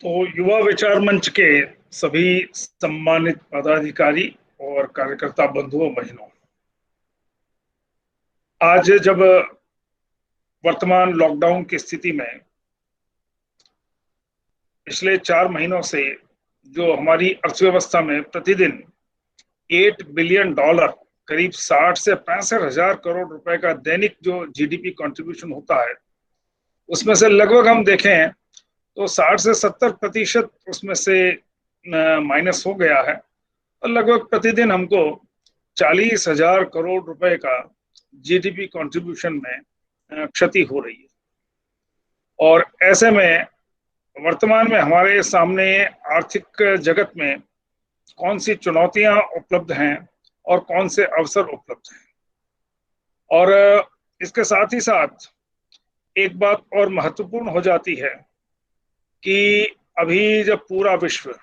तो युवा विचार मंच के सभी सम्मानित पदाधिकारी और कार्यकर्ता बंधुओं बहनों, आज जब वर्तमान लॉकडाउन की स्थिति में पिछले 4 महीनों से जो हमारी अर्थव्यवस्था में प्रतिदिन $8 बिलियन, करीब 60 से 65 हजार करोड़ रुपए का दैनिक जो जीडीपी कंट्रीब्यूशन होता है, उसमें से लगभग हम देखें तो 60 से 70% उसमें से माइनस हो गया है और लगभग प्रतिदिन हमको 40 हजार करोड़ रुपए का जीडीपी कंट्रीब्यूशन में क्षति हो रही है। और ऐसे में वर्तमान में हमारे सामने आर्थिक जगत में कौन सी चुनौतियां उपलब्ध हैं और कौन से अवसर उपलब्ध हैं, और इसके साथ ही साथ एक बात और महत्वपूर्ण हो जाती है कि अभी जब पूरा विश्व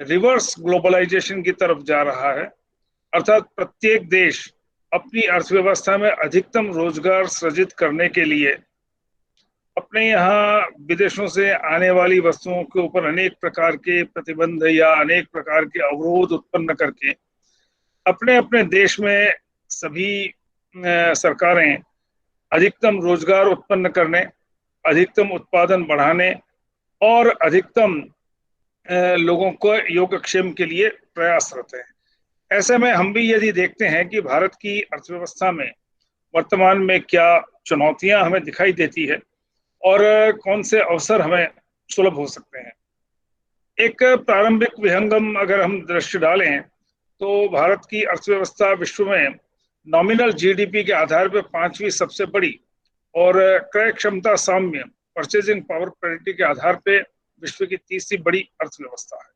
रिवर्स ग्लोबलाइजेशन की तरफ जा रहा है, अर्थात प्रत्येक देश अपनी अर्थव्यवस्था में अधिकतम रोजगार सृजित करने के लिए अपने यहाँ विदेशों से आने वाली वस्तुओं के ऊपर अनेक प्रकार के प्रतिबंध या अनेक प्रकार के अवरोध उत्पन्न करके अपने अपने देश में सभी सरकारें अधिकतम रोजगार उत्पन्न करने, अधिकतम उत्पादन बढ़ाने और अधिकतम लोगों को योगक्षेम के लिए प्रयासरत हैं। ऐसे में हम भी यदि देखते हैं कि भारत की अर्थव्यवस्था में वर्तमान में क्या चुनौतियां हमें दिखाई देती है और कौन से अवसर हमें सुलभ हो सकते हैं। एक प्रारंभिक विहंगम अगर हम दृष्टि डालें तो भारत की अर्थव्यवस्था विश्व में नॉमिनल जीडीपी के आधार पर 5वीं सबसे बड़ी और क्रय क्षमता साम्य परचेजिंग पावर पैरिटी के आधार पर विश्व की तीसरी बड़ी अर्थव्यवस्था है।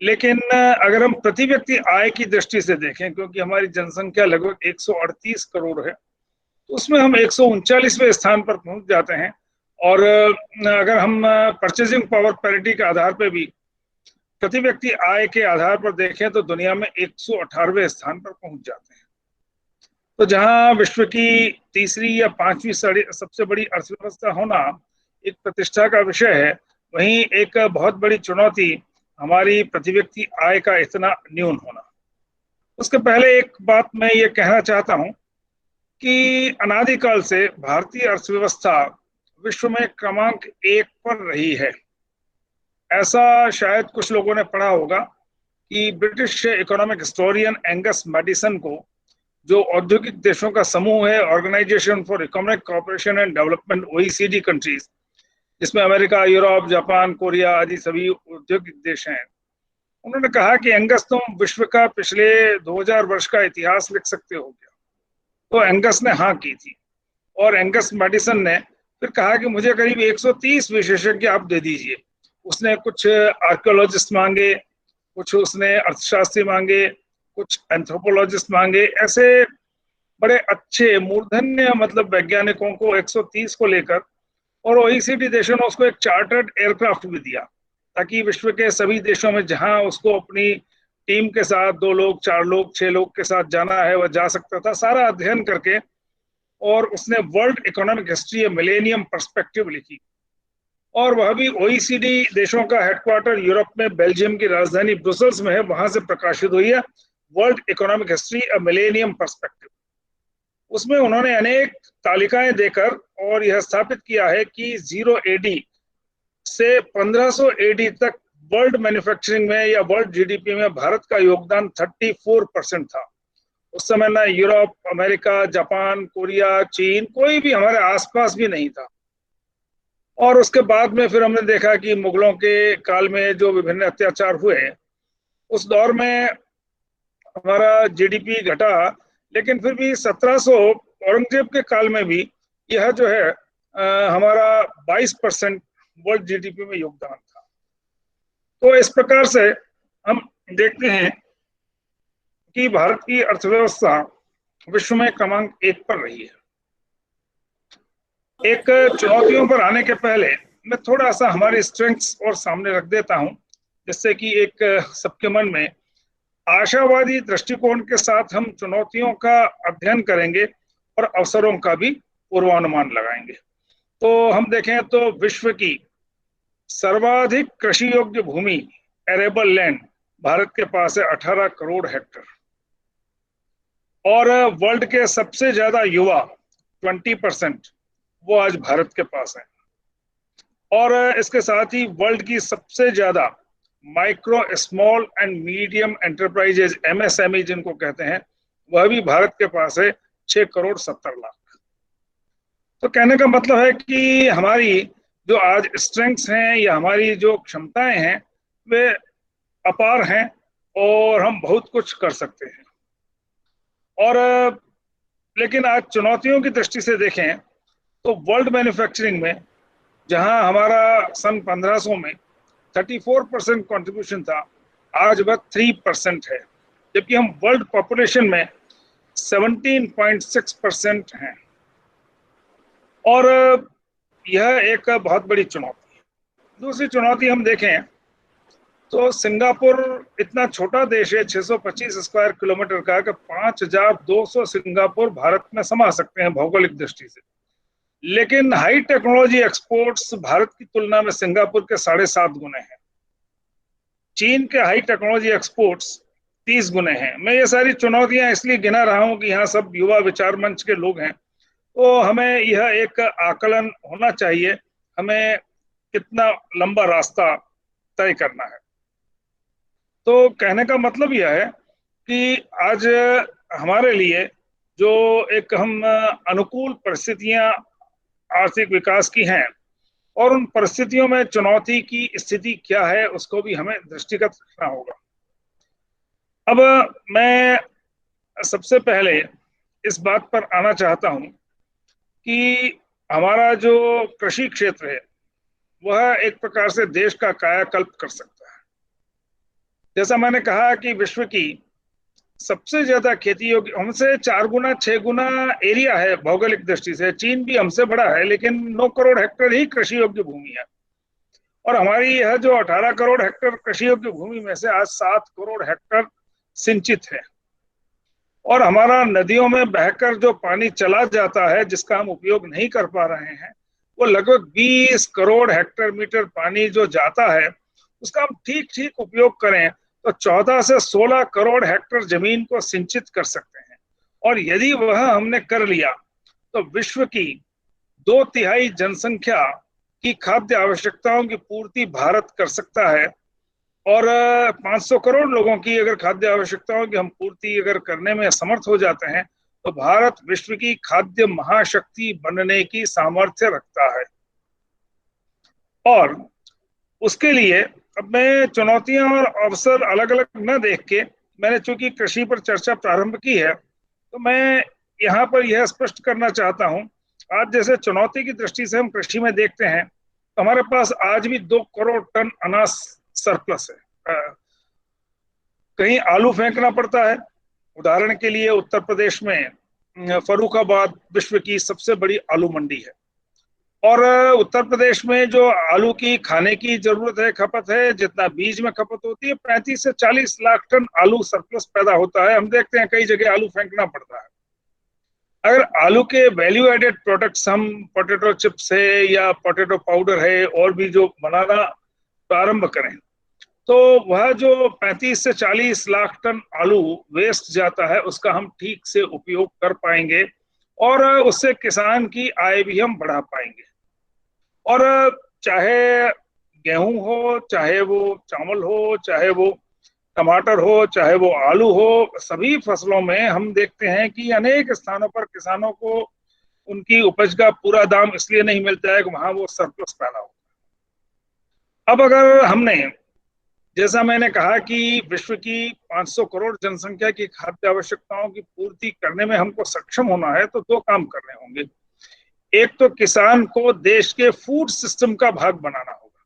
लेकिन अगर हम प्रति व्यक्ति आय की दृष्टि से देखें, क्योंकि हमारी जनसंख्या लगभग 138 करोड़ है, तो उसमें हम 139वें स्थान पर पहुंच जाते हैं। और अगर हम परचेजिंग पावर पैरिटी के आधार पर भी प्रति व्यक्ति आय के आधार पर देखें तो दुनिया में 118वें स्थान पर पहुंच जाते हैं। तो जहां विश्व की तीसरी या 5वीं सबसे बड़ी अर्थव्यवस्था होना एक प्रतिष्ठा का विषय है, वहीं एक बहुत बड़ी चुनौती हमारी प्रति व्यक्ति आय का इतना न्यून होना। उसके पहले एक बात मैं ये कहना चाहता हूं कि अनादिकाल से भारतीय अर्थव्यवस्था विश्व में क्रमांक 1 पर रही है। ऐसा शायद कुछ लोगों ने पढ़ा होगा कि British economic historian Angus Maddison को, जो औद्योगिक देशों का समूह है, organisation for economic cooperation and development OECD countries, जिसमें अमेरिका, यूरोप, जापान, कोरिया आदि सभी औद्योगिक देश हैं, उन्होंने कहा कि एंगस, तुम विश्व का पिछले 2000 वर्ष का इतिहास लिख सकते हो क्या? तो एंगस ने हाँ की थी और एंगस मैडिसन ने फिर कहा कि मुझे करीब 130 विशेषज्ञ आप दे दीजिए। उसने कुछ आर्कियोलॉजिस्ट मांगे, कुछ उसने अर्थशास्त्री मांगे, कुछ एंथ्रोपोलॉजिस्ट मांगे, ऐसे बड़े अच्छे मूर्धन्य मतलब वैज्ञानिकों को 130 को लेकर, और OECD देशों ने उसको एक चार्टर्ड एयरक्राफ्ट भी दिया ताकि विश्व के सभी देशों में जहां उसको अपनी टीम के साथ 2 लोग, 4 लोग, 6 लोग के साथ जाना है वह जा सकता था, सारा अध्ययन करके। और उसने world economic history millennium perspective लिखी, और वह भी OECD देशों का हेडक्वार्टर यूरोप में बेल्जियम की राजधानी ब्रुसेल्स में है, वहां से प्रकाशित हुई है world economic history millennium perspective. उसमें उन्होंने अनेक तालिकाएं देकर और यह स्थापित किया है कि 0 AD से 1500 AD तक वर्ल्ड मैन्युफैक्चरिंग में या वर्ल्ड जीडीपी में भारत का योगदान 34% था। उस समय ना यूरोप, अमेरिका, जापान, कोरिया, चीन, कोई भी हमारे आसपास भी नहीं था। और उसके बाद में फिर हमने देखा कि मुगलों के काल में जो विभिन्न अत्याचार हुए, उस दौर में हमारा जीडीपी घटा, लेकिन फिर भी 1700 औरंगजेब के काल में भी यह जो है हमारा 22% वर्ल्ड जीडीपी में योगदान था। तो इस प्रकार से हम देखते हैं कि भारत की अर्थव्यवस्था विश्व में क्रमांक 1 पर रही है। एक चुनौतियों पर आने के पहले मैं थोड़ा सा हमारे स्ट्रेंथ्स और सामने रख देता हूं, जिससे कि एक सबके मन में आशावादी दृष्टिकोण के साथ हम चुनौतियों का अध्ययन करेंगे और अवसरों का भी पूर्वानुमान लगाएंगे। तो हम देखें तो विश्व की सर्वाधिक कृषि योग्य भूमि एरेबल लैंड भारत के पास है 18 करोड़ हेक्टेयर। और वर्ल्ड के सबसे ज्यादा युवा 20% वो आज भारत के पास है। और इसके साथ ही वर्ल्ड की सबसे ज्यादा micro small and medium enterprises MSME जिनको कहते हैं, वह भी भारत के पास है 6 करोड़ 70 लाख। तो कहने का मतलब है कि हमारी जो आज स्ट्रेंथ्स हैं या हमारी जो क्षमताएं हैं वे अपार हैं और हम बहुत कुछ कर सकते हैं। और लेकिन आज चुनौतियों की दृष्टि से देखें तो वर्ल्ड मैन्युफैक्चरिंग में जहां हमारा सन 1500 में 34% कंट्रीब्यूशन था, आज वह 3% है, जबकि हम वर्ल्ड पॉपुलेशन में 17.6% हैं। और यह एक बहुत बड़ी चुनौती है। दूसरी चुनौती हम देखें तो सिंगापुर इतना छोटा देश है, 625 स्क्वायर किलोमीटर का, कि 5200 सिंगापुर भारत में समा सकते हैं भौगोलिक दृष्टि से। लेकिन हाई टेक्नोलॉजी एक्सपोर्ट्स भारत की तुलना में सिंगापुर के 7.5 गुने हैं। चीन के हाई टेक्नोलॉजी एक्सपोर्ट्स 30 गुने हैं। मैं ये सारी चुनौतियां इसलिए गिना रहा हूं कि यहाँ सब युवा विचार मंच के लोग हैं, तो हमें यह एक आकलन होना चाहिए हमें कितना लंबा रास्ता तय करना है। तो कहने का मतलब यह है कि आज हमारे लिए जो एक हम अनुकूल परिस्थितियां आर्थिक विकास की हैं और उन परिस्थितियों में चुनौती की स्थिति क्या है उसको भी हमें दृष्टिगत रखना होगा। अब मैं सबसे पहले इस बात पर आना चाहता हूं कि हमारा जो कृषि क्षेत्र है वह एक प्रकार से देश का कायाकल्प कर सकता है। जैसा मैंने कहा कि विश्व की सबसे ज्यादा खेती योग्य, हमसे 4 गुना 6 गुना एरिया है भौगोलिक दृष्टि से। चीन भी हमसे बड़ा है, लेकिन 9 करोड़ हेक्टेयर ही कृषि योग्य भूमि है। और हमारी यह जो 18 करोड़ हेक्टेयर कृषि योग्य भूमि में से आज 7 करोड़ हेक्टेयर सिंचित है। और हमारा नदियों में बहकर जो पानी चला जाता है जिसका हम उपयोग नहीं कर पा रहे हैं, वो लगभग 20 करोड़ हेक्टेयर मीटर पानी जो जाता है उसका हम ठीक ठीक उपयोग करें तो 14 से 16 करोड़ हेक्टेयर जमीन को सिंचित कर सकते हैं। और यदि वह हमने कर लिया तो विश्व की 2/3 जनसंख्या की खाद्य आवश्यकताओं की पूर्ति भारत कर सकता है। और 500 करोड़ लोगों की अगर खाद्य आवश्यकताओं की हम पूर्ति अगर करने में समर्थ हो जाते हैं तो भारत विश्व की खाद्य महाशक्ति बनने की सामर्थ्य रखता है। और उसके लिए अब मैं चुनौतियां और अवसर अलग अलग न देख के, मैंने चूंकि कृषि पर चर्चा प्रारंभ की है तो मैं यहाँ पर यह स्पष्ट करना चाहता हूं, आज जैसे चुनौती की दृष्टि से हम कृषि में देखते हैं तो हमारे पास आज भी 2 करोड़ टन अनाज सरप्लस है। कहीं आलू फेंकना पड़ता है। उदाहरण के लिए उत्तर प्रदेश में फर्रुखाबाद विश्व की सबसे बड़ी आलू मंडी है। और उत्तर प्रदेश में जो आलू की खाने की जरूरत है, खपत है, जितना बीज में खपत होती है, 35 से 40 लाख टन आलू सरप्लस पैदा होता है। हम देखते हैं कई जगह आलू फेंकना पड़ता है। अगर आलू के वैल्यू एडेड प्रोडक्ट्स, हम पोटैटो चिप्स है या पोटैटो पाउडर है और भी जो बनाना प्रारंभ करें तो वह जो 35 से 40 लाख टन आलू वेस्ट जाता है उसका हम ठीक से उपयोग कर पाएंगे और उससे किसान की आय भी हम बढ़ा पाएंगे। और चाहे गेहूं हो, चाहे वो चावल हो, चाहे वो टमाटर हो, चाहे वो आलू हो, सभी फसलों में हम देखते हैं कि अनेक स्थानों पर किसानों को उनकी उपज का पूरा दाम इसलिए नहीं मिलता है कि वहां वो सरप्लस पैदा हो। अब अगर हमने, जैसा मैंने कहा कि विश्व की 500 करोड़ जनसंख्या की खाद्य आवश्यकताओं की पूर्ति करने में हमको सक्षम होना है तो 2 काम करने होंगे। एक तो किसान को देश के फूड सिस्टम का भाग बनाना होगा।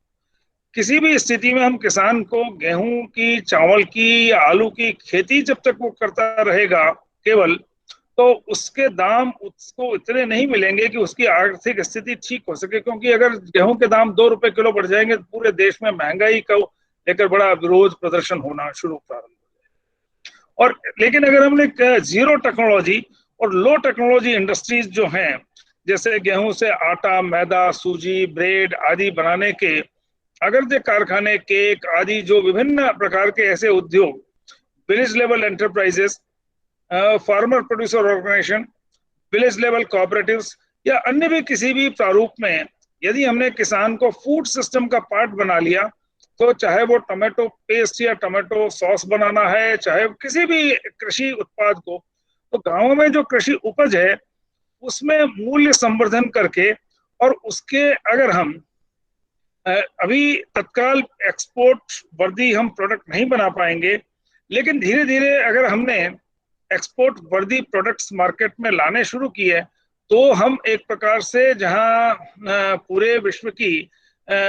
किसी भी स्थिति में हम किसान को गेहूं की, चावल की, आलू की खेती जब तक वो करता रहेगा केवल, तो उसके दाम उसको इतने नहीं मिलेंगे कि उसकी आर्थिक स्थिति ठीक हो सके। क्योंकि अगर गेहूं के दाम 2 रुपए किलो बढ़ जाएंगे तो पूरे देश में महंगाई का लेकर बड़ा विरोध प्रदर्शन होना शुरू प्रारंभ हो जाए। और लेकिन अगर हमने जीरो टेक्नोलॉजी और लो टेक्नोलॉजी इंडस्ट्रीज जो हैं, जैसे गेहूं से आटा, मैदा, सूजी, ब्रेड आदि बनाने के अगर कारखाने, केक आदि जो विभिन्न प्रकार के ऐसे उद्योग, village level enterprises, farmer producer organisation, village level cooperatives या अन्य भी किसी भी प्रारूप में यदि हमने किसान को फूड सिस्टम का पार्ट बना लिया, तो चाहे वो टमाटो पेस्ट या टमाटो सॉस बनाना है, चाहे किसी भी कृषि उत्पाद को, तो गांवों में जो कृषि उपज है उसमें मूल्य संवर्धन करके, और उसके अगर हम अभी तत्काल एक्सपोर्ट वर्दी हम प्रोडक्ट नहीं बना पाएंगे, लेकिन धीरे धीरे अगर हमने एक्सपोर्ट वर्दी प्रोडक्ट्स मार्केट में लाने शुरू किए, तो हम एक प्रकार से जहां पूरे विश्व की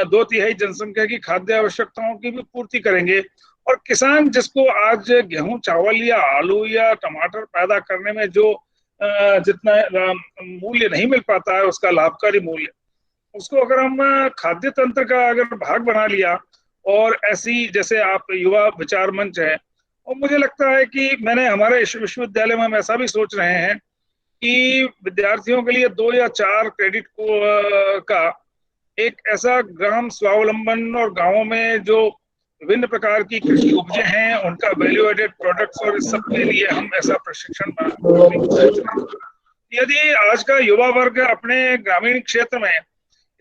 2/3 जनसंख्या की खाद्य आवश्यकताओं की भी पूर्ति करेंगे, और किसान जिसको आज गेहूं, चावल या आलू या टमाटर पैदा करने में जो जितना मूल्य नहीं मिल पाता है, उसका लाभकारी मूल्य, उसको अगर हम खाद्य तंत्र का अगर भाग बना लिया, और ऐसी जैसे आप युवा विचार मंच है, और मुझे लगता है कि मैंने हमारे विश्वविद्यालय में हम ऐसा भी सोच रहे हैं कि विद्यार्थियों के लिए 2 या 4 क्रेडिट को का एक ऐसा ग्राम स्वावलंबन, और गांवों में जो विभिन्न प्रकार की कृषि उपजें हैं उनका वैल्यू एडेड प्रोडक्ट्स, और इस सब के लिए हम ऐसा प्रशिक्षण देने की सोच रहे हैं। यदि आज का युवा वर्ग अपने ग्रामीण क्षेत्र में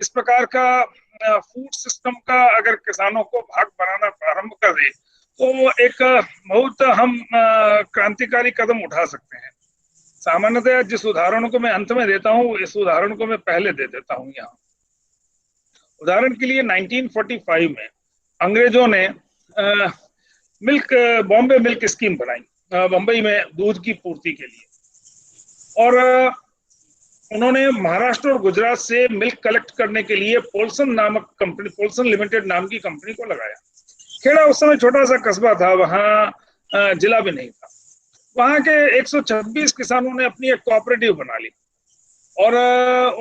इस प्रकार का फूड सिस्टम का अगर किसानों को भाग बनाना प्रारंभ कर दे, तो एक बहुत हम क्रांतिकारी कदम उठा सकते हैं। सामान्यतः जिस उदाहरण को मैं अंत में देता हूँ, इस उदाहरण को मैं पहले दे देता हूँ यहाँ। उदाहरण के लिए 1945 में अंग्रेजों ने बॉम्बे मिल्क स्कीम बनाई बम्बई में दूध की पूर्ति के लिए, और उन्होंने महाराष्ट्र और गुजरात से मिल्क कलेक्ट करने के लिए पोल्सन नामक कंपनी, पोल्सन लिमिटेड नाम की कंपनी को लगाया। खेड़ा उस समय छोटा सा कस्बा था, वहां जिला भी नहीं था। वहां के 126 किसानों ने अपनी एक कोऑपरेटिव बना ली, और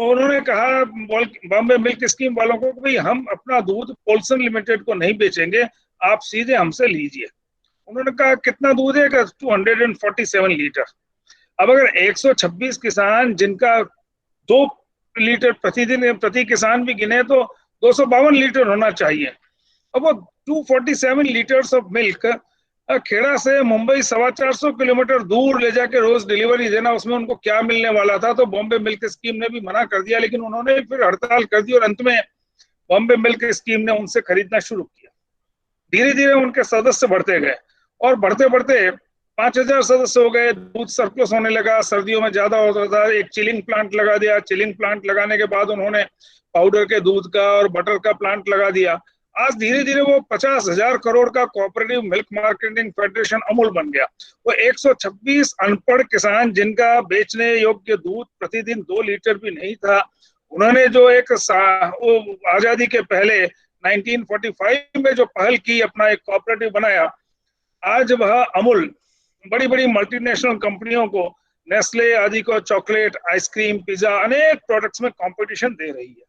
उन्होंने कहा बॉम्बे मिल्क स्कीम वालों को, भाई हम अपना दूध पोल्सन लिमिटेड को नहीं बेचेंगे, आप सीधे हमसे लीजिए। उन्होंने कहा कितना दूध है? 247 लीटर। अब अगर 126 किसान जिनका 2 लीटर प्रतिदिन प्रति किसान भी गिने तो 252 लीटर होना चाहिए। अब वो 247 लीटर्स ऑफ मिल्क खेड़ा से मुंबई 425 किलोमीटर दूर ले जाके रोज डिलीवरी देना, उसमें उनको क्या मिलने वाला था? तो बॉम्बे मिल्क स्कीम ने भी मना कर दिया, लेकिन उन्होंने फिर हड़ताल कर दी, और अंत में बॉम्बे मिल्क स्कीम ने उनसे खरीदना शुरू किया। धीरे धीरे उनके सदस्य बढ़ते गए, और बढ़ते बढ़ते 5000 सदस्य हो गए। दूध सरप्लस होने लगा, सर्दियों में ज्यादा होता था। एक चिलिंग प्लांट लगा दिया। चिलिंग प्लांट लगाने के बाद उन्होंने पाउडर के दूध का और बटर का प्लांट लगा दिया। आज धीरे धीरे वो 50,000 करोड़ का cooperative milk marketing federation Amul बन गया। वो 126 अनपढ़ किसान जिनका बेचने योग्य दूध प्रतिदिन 2 लीटर भी नहीं था, उन्होंने जो एक आजादी के पहले 1945 में जो पहल की, अपना एक कोऑपरेटिव बनाया, आज वह अमूल बड़ी बड़ी मल्टीनेशनल कंपनियों को, नेस्ले आदि को चॉकलेट, आइसक्रीम, पिज्जा, अनेक प्रोडक्ट्स में कंपटीशन दे रही है।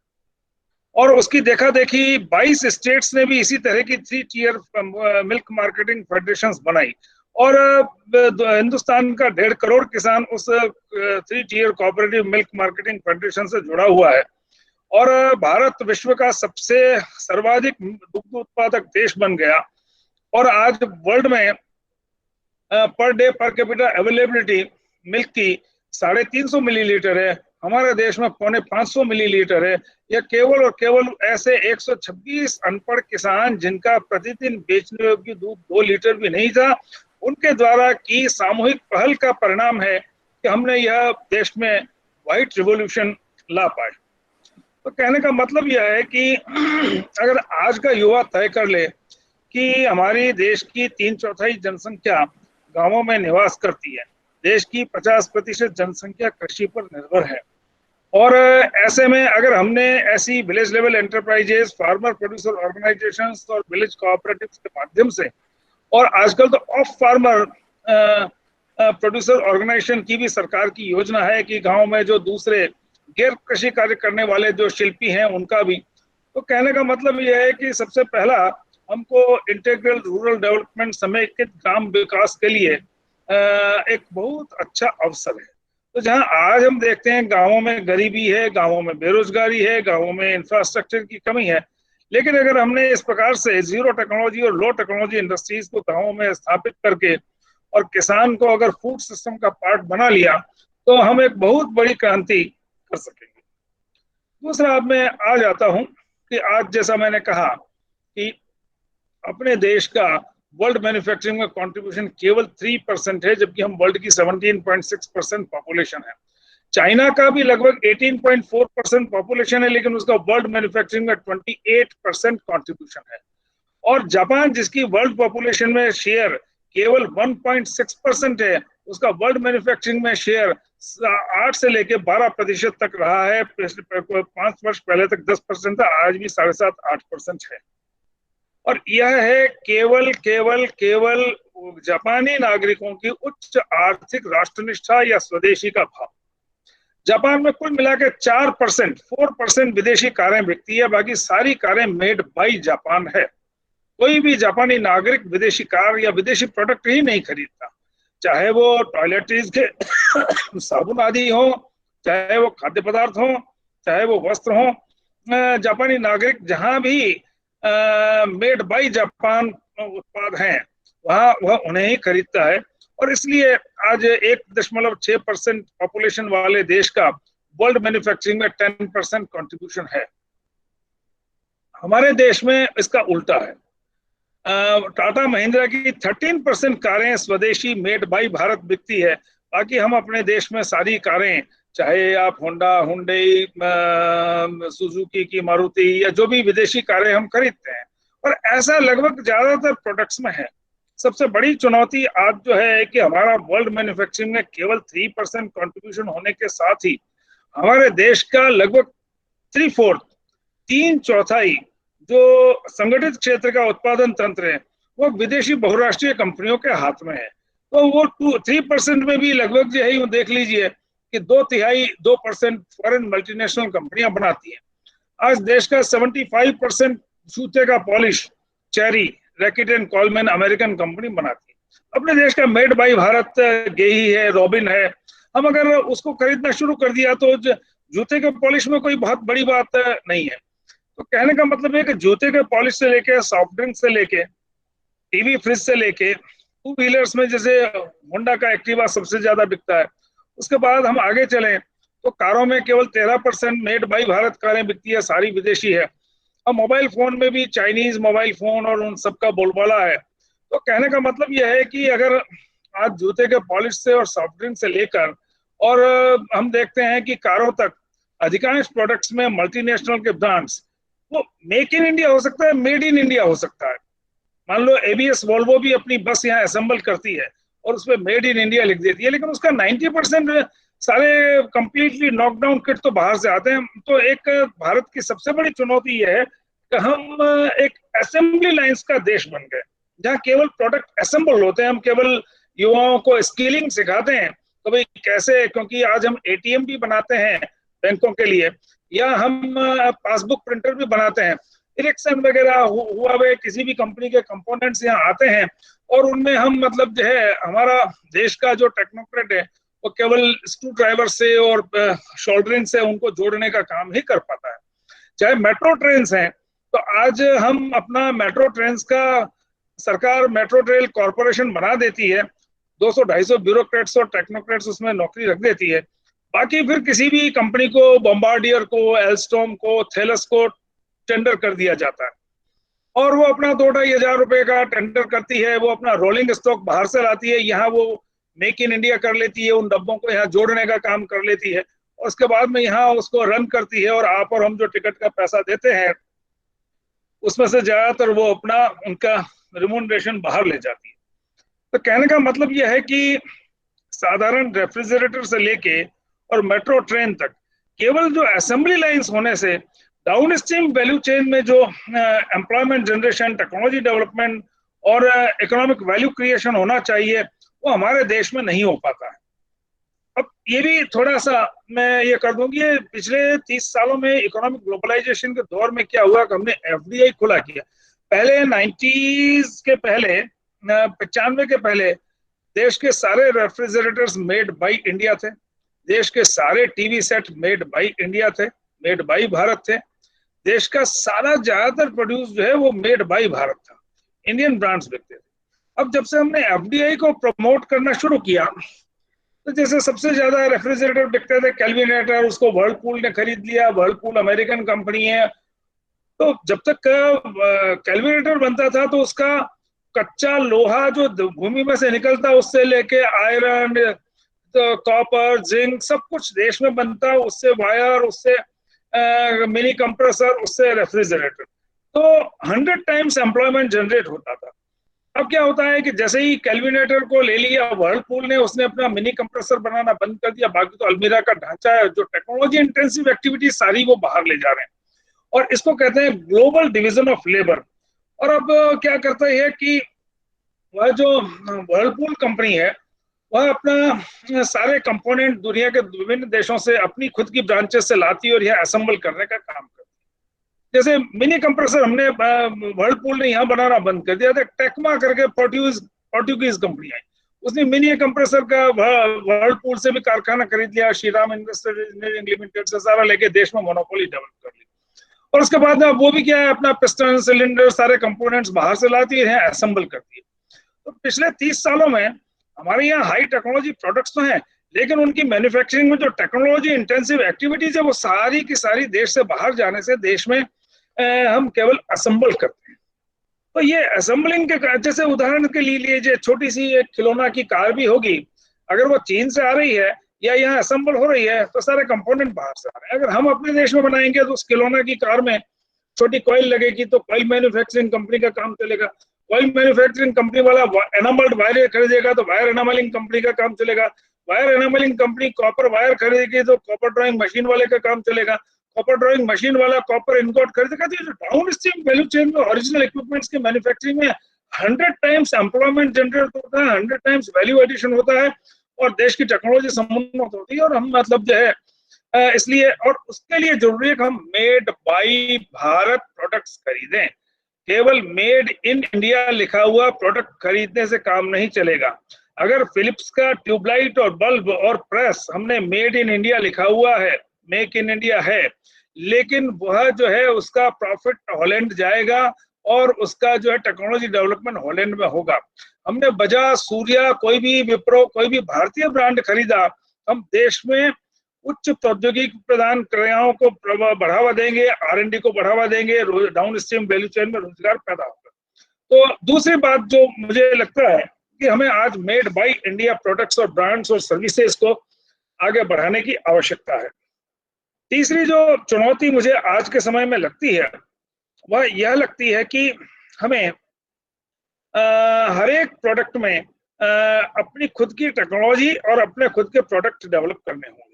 और उसकी देखा देखी 22 स्टेट्स ने भी इसी तरह की 3 टियर मिल्क मार्केटिंग फेडरेशन बनाई, और हिंदुस्तान का 1.5 करोड़ किसान उस 3 tier cooperative milk marketing federation से जुड़ा हुआ है। और भारत विश्व का सबसे सर्वाधिक दुग्ध उत्पादक देश बन गया, और आज वर्ल्ड में per day per capita availability milk की 350 मिलीलीटर है, हमारे देश में 450 मिलीलीटर है। यह केवल और केवल ऐसे 126 अनपढ़ किसान जिनका प्रतिदिन बेचने योग्य दूध 2 लीटर भी नहीं था, उनके द्वारा की सामूहिक पहल का परिणाम है कि हमने यह देश में व्हाइट रिवॉल्यूशन ला पाए। तो कहने का मतलब यह है कि अगर आज का युवा तय कर ले कि हमारी देश की 3/4 जनसंख्या गांवों में निवास करती है, देश की 50% जनसंख्या कृषि पर निर्भर है, और ऐसे में अगर हमने ऐसी village level enterprises, farmer producer organisations और विलेज कोऑपरेटिव्स के माध्यम से, और आजकल तो ऑफ फार्मर प्रोड्यूसर ऑर्गेनाइजेशन की भी सरकार की योजना है कि गांव में जो दूसरे गैर कृषि कार्य करने वाले जो शिल्पी हैं उनका भी। तो कहने का मतलब यह है कि सबसे पहला हमको इंटीग्रल रूरल डेवलपमेंट, समेकित ग्राम विकास के लिए एक बहुत अच्छा अवसर है। तो जहां आज हम देखते हैं गांवों में गरीबी है, गांवों में बेरोजगारी है, गांवों में इंफ्रास्ट्रक्चर की कमी है, लेकिन अगर हमने इस प्रकार से जीरो टेक्नोलॉजी और लो टेक्नोलॉजी इंडस्ट्रीज को गाँवों में स्थापित करके और किसान को अगर फूड सिस्टम का पार्ट बना लिया तो हम एक बहुत बड़ी क्रांति कर सकेंगे। दूसरा, अब मैं आ जाता हूं कि आज जैसा मैंने कहा कि अपने देश का वर्ल्ड मैन्युफैक्चरिंग में कंट्रीब्यूशन केवल 3% है, जबकि हम वर्ल्ड की 17.6% पॉपुलेशन है। चाइना का भी लगभग 18.4% पॉपुलेशन है, लेकिन उसका वर्ल्ड मैन्युफैक्चरिंग में 28% कंट्रीब्यूशन है। और जापान, जिसकी वर्ल्ड पॉपुलेशन में शेयर केवल 1.6% है, उसका वर्ल्ड मैन्युफैक्चरिंग में शेयर 8 से लेकर 12% तक रहा है। 5 वर्ष पहले तक 10% था, आज भी 7.5-8% है। और यह है केवल केवल केवल जापानी नागरिकों की उच्च आर्थिक राष्ट्रनिष्ठा या स्वदेशी का भाव। जापान में कुल मिलाकर 4% विदेशी कारें बिकती है, बाकी सारी कारें मेड बाय जापान है। कोई भी जापानी नागरिक विदेशी कार या विदेशी प्रोडक्ट ही नहीं खरीदता, चाहे वो टॉयलेटरीज के साबुन आदि हो, चाहे वो खाद्य पदार्थ हो, चाहे वो वस्त्र हो। जापानी नागरिक जहां भी मेड बाय जापान उत्पाद हैं वह उन्हें ही खरीदता है। और इसलिए आज 1.6% पॉपुलेशन वाले देश का वर्ल्ड मैन्युफैक्चरिंग में 10% कंट्रीब्यूशन है। हमारे देश में इसका उल्टा है। टाटा महिंद्रा की 13% कारें स्वदेशी मेड बाय भारत बिकती है, बाकी हम अपने देश में सारी कारें, चाहे आप होंडा, हुंडई, सुजुकी की, मारुति या जो भी विदेशी कारें हम खरीदते हैं, और ऐसा लगभग ज्यादातर प्रोडक्ट्स में है। सबसे बड़ी चुनौती आज जो है कि हमारा वर्ल्ड मैन्युफैक्चरिंग में केवल 3% कंट्रीब्यूशन होने के साथ ही हमारे देश का लगभग 3/4 जो संगठित क्षेत्र का उत्पादन तंत्र है वो विदेशी बहुराष्ट्रीय कंपनियों के हाथ में है। तो वो 3% में भी लगभग जो है देख लीजिए कि 2% फॉरेन मल्टीनेशनल कंपनियां बनाती हैं। आज देश का 75% जूते का polish cherry, racket and Coleman American company बनाती है। अपने देश का मेड बाय भारत गेही है, रॉबिन है। हम अगर उसको खरीदना शुरू कर दिया तो जूते के पॉलिश में कोई बहुत बड़ी बात नहीं है। तो कहने का मतलब है कि जूते के पॉलिश से लेके, सॉफ्ट ड्रिंक से लेके, टीवी फ्रिज से लेके, टू व्हीलर्स में जैसे होंडा का एक्टिवा सबसे ज्यादा बिकता है। उसके बाद हम आगे चलें तो कारों में केवल 13% मेड बाय भारत कारें बिकती है, सारी विदेशी है। अब मोबाइल फोन में भी चाइनीज मोबाइल फोन और उन सबका बोलबाला है। तो कहने का मतलब यह है कि अगर आज जूते के पॉलिश से और सॉफ्ट ड्रिंक से लेकर और हम देखते हैं कि कारों तक अधिकांश प्रोडक्ट्स में मल्टीनेशनल के ब्रांड्स, वो मेक इन इंडिया हो सकता है, मेड इन इंडिया हो सकता है। मान लो एबीएस वोल्वो भी अपनी बस यहाँ असेंबल करती है और उसमें मेड इन इंडिया लिख देती है, लेकिन उसका 90% सारे कंप्लीटली नॉकडाउन किट तो बाहर से आते हैं। तो एक भारत की सबसे बड़ी चुनौती यह है कि हम एक असेंबली लाइंस का देश बन गए, जहाँ केवल प्रोडक्ट असेंबल होते हैं। हम केवल युवाओं को स्किलिंग सिखाते हैं तो भाई कैसे, क्योंकि आज हम एटीएम भी बनाते हैं बैंकों के लिए, या हम पासबुक प्रिंटर भी बनाते हैं। इलेक्शन वगैरह हुआ वे किसी भी कंपनी के कंपोनेंट्स यहाँ आते हैं और उनमें हम मतलब जो है हमारा देश का जो टेक्नोक्रेट है वो केवल स्क्रू ड्राइवर से और शोल्डरिंग से उनको जोड़ने का काम ही कर पाता है। चाहे मेट्रो ट्रेन हैं, तो आज हम अपना मेट्रो ट्रेन का सरकार मेट्रो रेल कॉरपोरेशन बना देती है, 200-250 ब्यूरोक्रेट्स और टेक्नोक्रेट्स उसमें नौकरी रख देती है। बाकी फिर किसी भी कंपनी को, बॉम्बार्डियर को, एल्स्टॉम को, थेलस को टेंडर कर दिया जाता है और वो अपना 2-2.5 हजार रुपए का टेंडर करती है। वो अपना रोलिंग स्टॉक बाहर से लाती है, यहाँ वो मेक इन इंडिया कर लेती है, उन डब्बों को यहाँ जोड़ने का काम कर लेती है और उसके बाद में यहाँ उसको रन करती है। और आप और हम जो टिकट का पैसा देते हैं उसमें से ज्यादातर वो अपना उनका रिम्यूनरेशन बाहर ले जाती है। तो कहने का मतलब यह है कि साधारण रेफ्रिजरेटर से लेके और मेट्रो ट्रेन तक केवल जो असेंबली लाइंस होने से डाउन स्ट्रीम वैल्यू चेन में जो एम्प्लॉयमेंट जनरेशन, टेक्नोलॉजी डेवलपमेंट और इकोनॉमिक वैल्यू क्रिएशन होना चाहिए, वो हमारे देश में नहीं हो पाता है। अब ये भी थोड़ा सा मैं ये कर दूं कि पिछले 30 सालों में इकोनॉमिक ग्लोबलाइजेशन के दौर में क्या हुआ कि हमने एफडीआई खुला किया। पहले 90s के पहले, 95 के पहले देश के सारे रेफ्रिजरेटर्स मेड बाय इंडिया थे, देश के सारे TV set made by India थे, मेड बाय भारत थे। देश का सारा ज्यादातर प्रोड्यूस जो है वो मेड बाय भारत था, इंडियन ब्रांड्स बिकते थे। अब जब से हमने एफडीआई को प्रमोट करना शुरू किया, तो जैसे सबसे ज्यादा रेफ्रिजरेटर बिकते थे केल्विनेटर, उसको वर्लपूल ने खरीद लिया। वर्लपूल अमेरिकन कंपनी है। तो जब तक केल्विनेटर बनता था तो उसका कच्चा लोहा जो भूमि में से निकलता, उससे लेके आयरन, तो कॉपर, जिंक, सब कुछ देश में बनता, उससे वायर, उससे मिनी कंप्रेसर, उससे रेफ्रिजरेटर। तो 100 टाइम्स एम्प्लॉयमेंट जनरेट होता था। अब क्या होता है कि जैसे ही केल्विनेटर को ले लिया वर्लपूल ने, उसने अपना मिनी कंप्रेसर बनाना बंद कर दिया। बाकी तो अलमीरा का ढांचा है, जो टेक्नोलॉजी इंटेंसिव एक्टिविटी सारी वो बाहर ले जा रहे हैं, और इसको कहते हैं ग्लोबल डिवीजन ऑफ लेबर। और अब क्या करता है कि वह जो वर्लपूल कंपनी है, वह अपना सारे कंपोनेंट दुनिया के विभिन्न देशों से अपनी खुद की ब्रांचेस से लाती है और यह असेंबल करने का काम करती है। जैसे मिनी कंप्रेसर हमने वर्लपूल ने यहाँ बनाना बंद कर दिया था। टेक्मा करके पोर्टुगीज कंपनी आई, उसने मिनी कंप्रेसर का वर्लपूल से भी कारखाना खरीद लिया, श्रीराम इंडस्ट्रियल इंजीनियरिंग लिमिटेड से सारा लेके देश में मोनोपोली डेवलप कर ली। और उसके बाद वो भी क्या है, अपना पिस्टन, सिलेंडर, सारे कंपोनेंट्स बाहर से लाती है, असेंबल करती है। तो पिछले 30 सालों में हमारे यहाँ हाई टेक्नोलॉजी प्रोडक्ट्स तो हैं, लेकिन उनकी मैन्युफैक्चरिंग में जो टेक्नोलॉजी इंटेंसिव एक्टिविटीज है, वो सारी की सारी देश से बाहर जाने से देश में हम केवल असेंबल करते हैं। तो ये असेंबलिंग के, जैसे उदाहरण के लिए लीजिए, छोटी सी एक खिलौना की कार भी होगी, अगर वो चीन से आ रही है या यहाँ असेंबल हो रही है, तो सारे कंपोनेंट बाहर से आ रहे हैं। अगर हम अपने देश में बनाएंगे तो उस खिलौना की कार में छोटी कॉइल लगेगी, तो कॉइल मैन्युफैक्चरिंग कंपनी का काम चलेगा। कॉइल मैन्युफैक्चरिंग कंपनी वाला एनामल्ड वायर खरीदेगा तो वायर एनामलिंग कंपनी का काम चलेगा। वायर एनामलिंग कंपनी कॉपर वायर खरीदेगी तो कॉपर ड्राइंग मशीन वाले का काम चलेगा। कॉपर ड्राइंग मशीन वाला कॉपर इनगोट खरीदेगा। तो डाउन स्ट्रीम वैल्यू चेन में ओरिजिनल इक्विपमेंट्स की मैन्युफैक्चरिंग में 100 टाइम्स एम्प्लॉयमेंट जनरेट होता है, 100 टाइम्स वैल्यू एडिशन होता है, और देश की टेक्नोलॉजी समुन्नत होती है। और हम मतलब जो है इसलिए, और उसके लिए जरूरी है कि हम मेड बाय भारत प्रोडक्ट्स खरीदें। केवल मेड इन इंडिया लिखा हुआ प्रोडक्ट खरीदने से काम नहीं चलेगा। अगर फिलिप्स का ट्यूबलाइट और बल्ब और प्रेस हमने मेड इन इंडिया लिखा हुआ है, मेक इन इंडिया है, लेकिन वह जो है उसका प्रॉफिट हॉलैंड जाएगा और उसका जो है टेक्नोलॉजी डेवलपमेंट हॉलैंड में होगा। हमने बजाज, सूर्या, कोई भी विप्रो, कोई भी भारतीय ब्रांड खरीदा, हम देश में उच्च प्रौद्योगिकी प्रदान क्रियाओं को बढ़ावा देंगे, R&D को बढ़ावा देंगे, डाउन स्ट्रीम वैल्यू चेन में रोजगार पैदा होगा। तो दूसरी बात जो मुझे लगता है कि हमें आज मेड बाय इंडिया प्रोडक्ट्स और ब्रांड्स और सर्विसेज को आगे बढ़ाने की आवश्यकता है। तीसरी जो चुनौती मुझे आज के समय में लगती है, वह यह लगती है कि हमें हर एक प्रोडक्ट में अपनी खुद की टेक्नोलॉजी और अपने खुद के प्रोडक्ट डेवलप करने होंगे।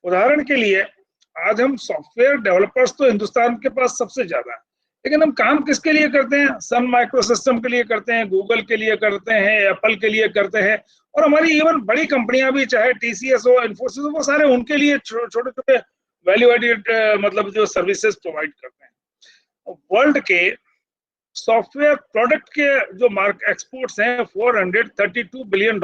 उदाहरण के लिए, आज हम सॉफ्टवेयर डेवलपर्स तो हिंदुस्तान के पास सबसे ज्यादा है, लेकिन हम काम किसके लिए करते हैं? सन माइक्रो सिस्टम के लिए करते हैं, गूगल के लिए करते हैं, एप्पल के लिए करते हैं, और हमारी इवन बड़ी कंपनियां भी, चाहे TCS हो, इन्फोसिस हो, वो सारे उनके लिए छोटे छोटे वैल्यू एडेड मतलब जो सर्विसेज प्रोवाइड करते हैं। वर्ल्ड के सॉफ्टवेयर प्रोडक्ट के जो एक्सपोर्ट्स हैं $432 बिलियन,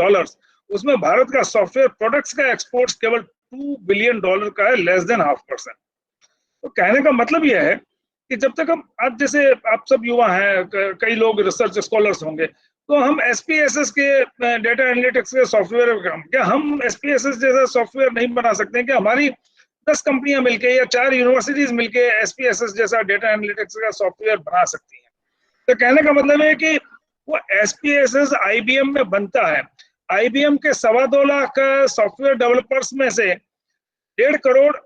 उसमें भारत का सॉफ्टवेयर प्रोडक्ट्स का एक्सपोर्ट्स केवल $2 बिलियन का है, लेस देन 0.5%। तो कहने का मतलब यह है कि जब तक हम, आज जैसे आप सब युवा हैं, कई लोग रिसर्च स्कॉलर्स होंगे, तो हम SPSS के डेटा एनालिटिक्स के सॉफ्टवेयर क्या हम SPSS जैसा सॉफ्टवेयर नहीं बना सकते हैं? कि हमारी 10 कंपनियां मिलके या 4 यूनिवर्सिटीज मिलके SPSS जैसा डेटा एनालिटिक्स का सॉफ्टवेयर बना सकती हैं? तो कहने का मतलब है कि वो SPSS IBM में बनता है। IBM के 2.25 लाख सॉफ्टवेयर डेवलपर्स में से 1.5 करोड़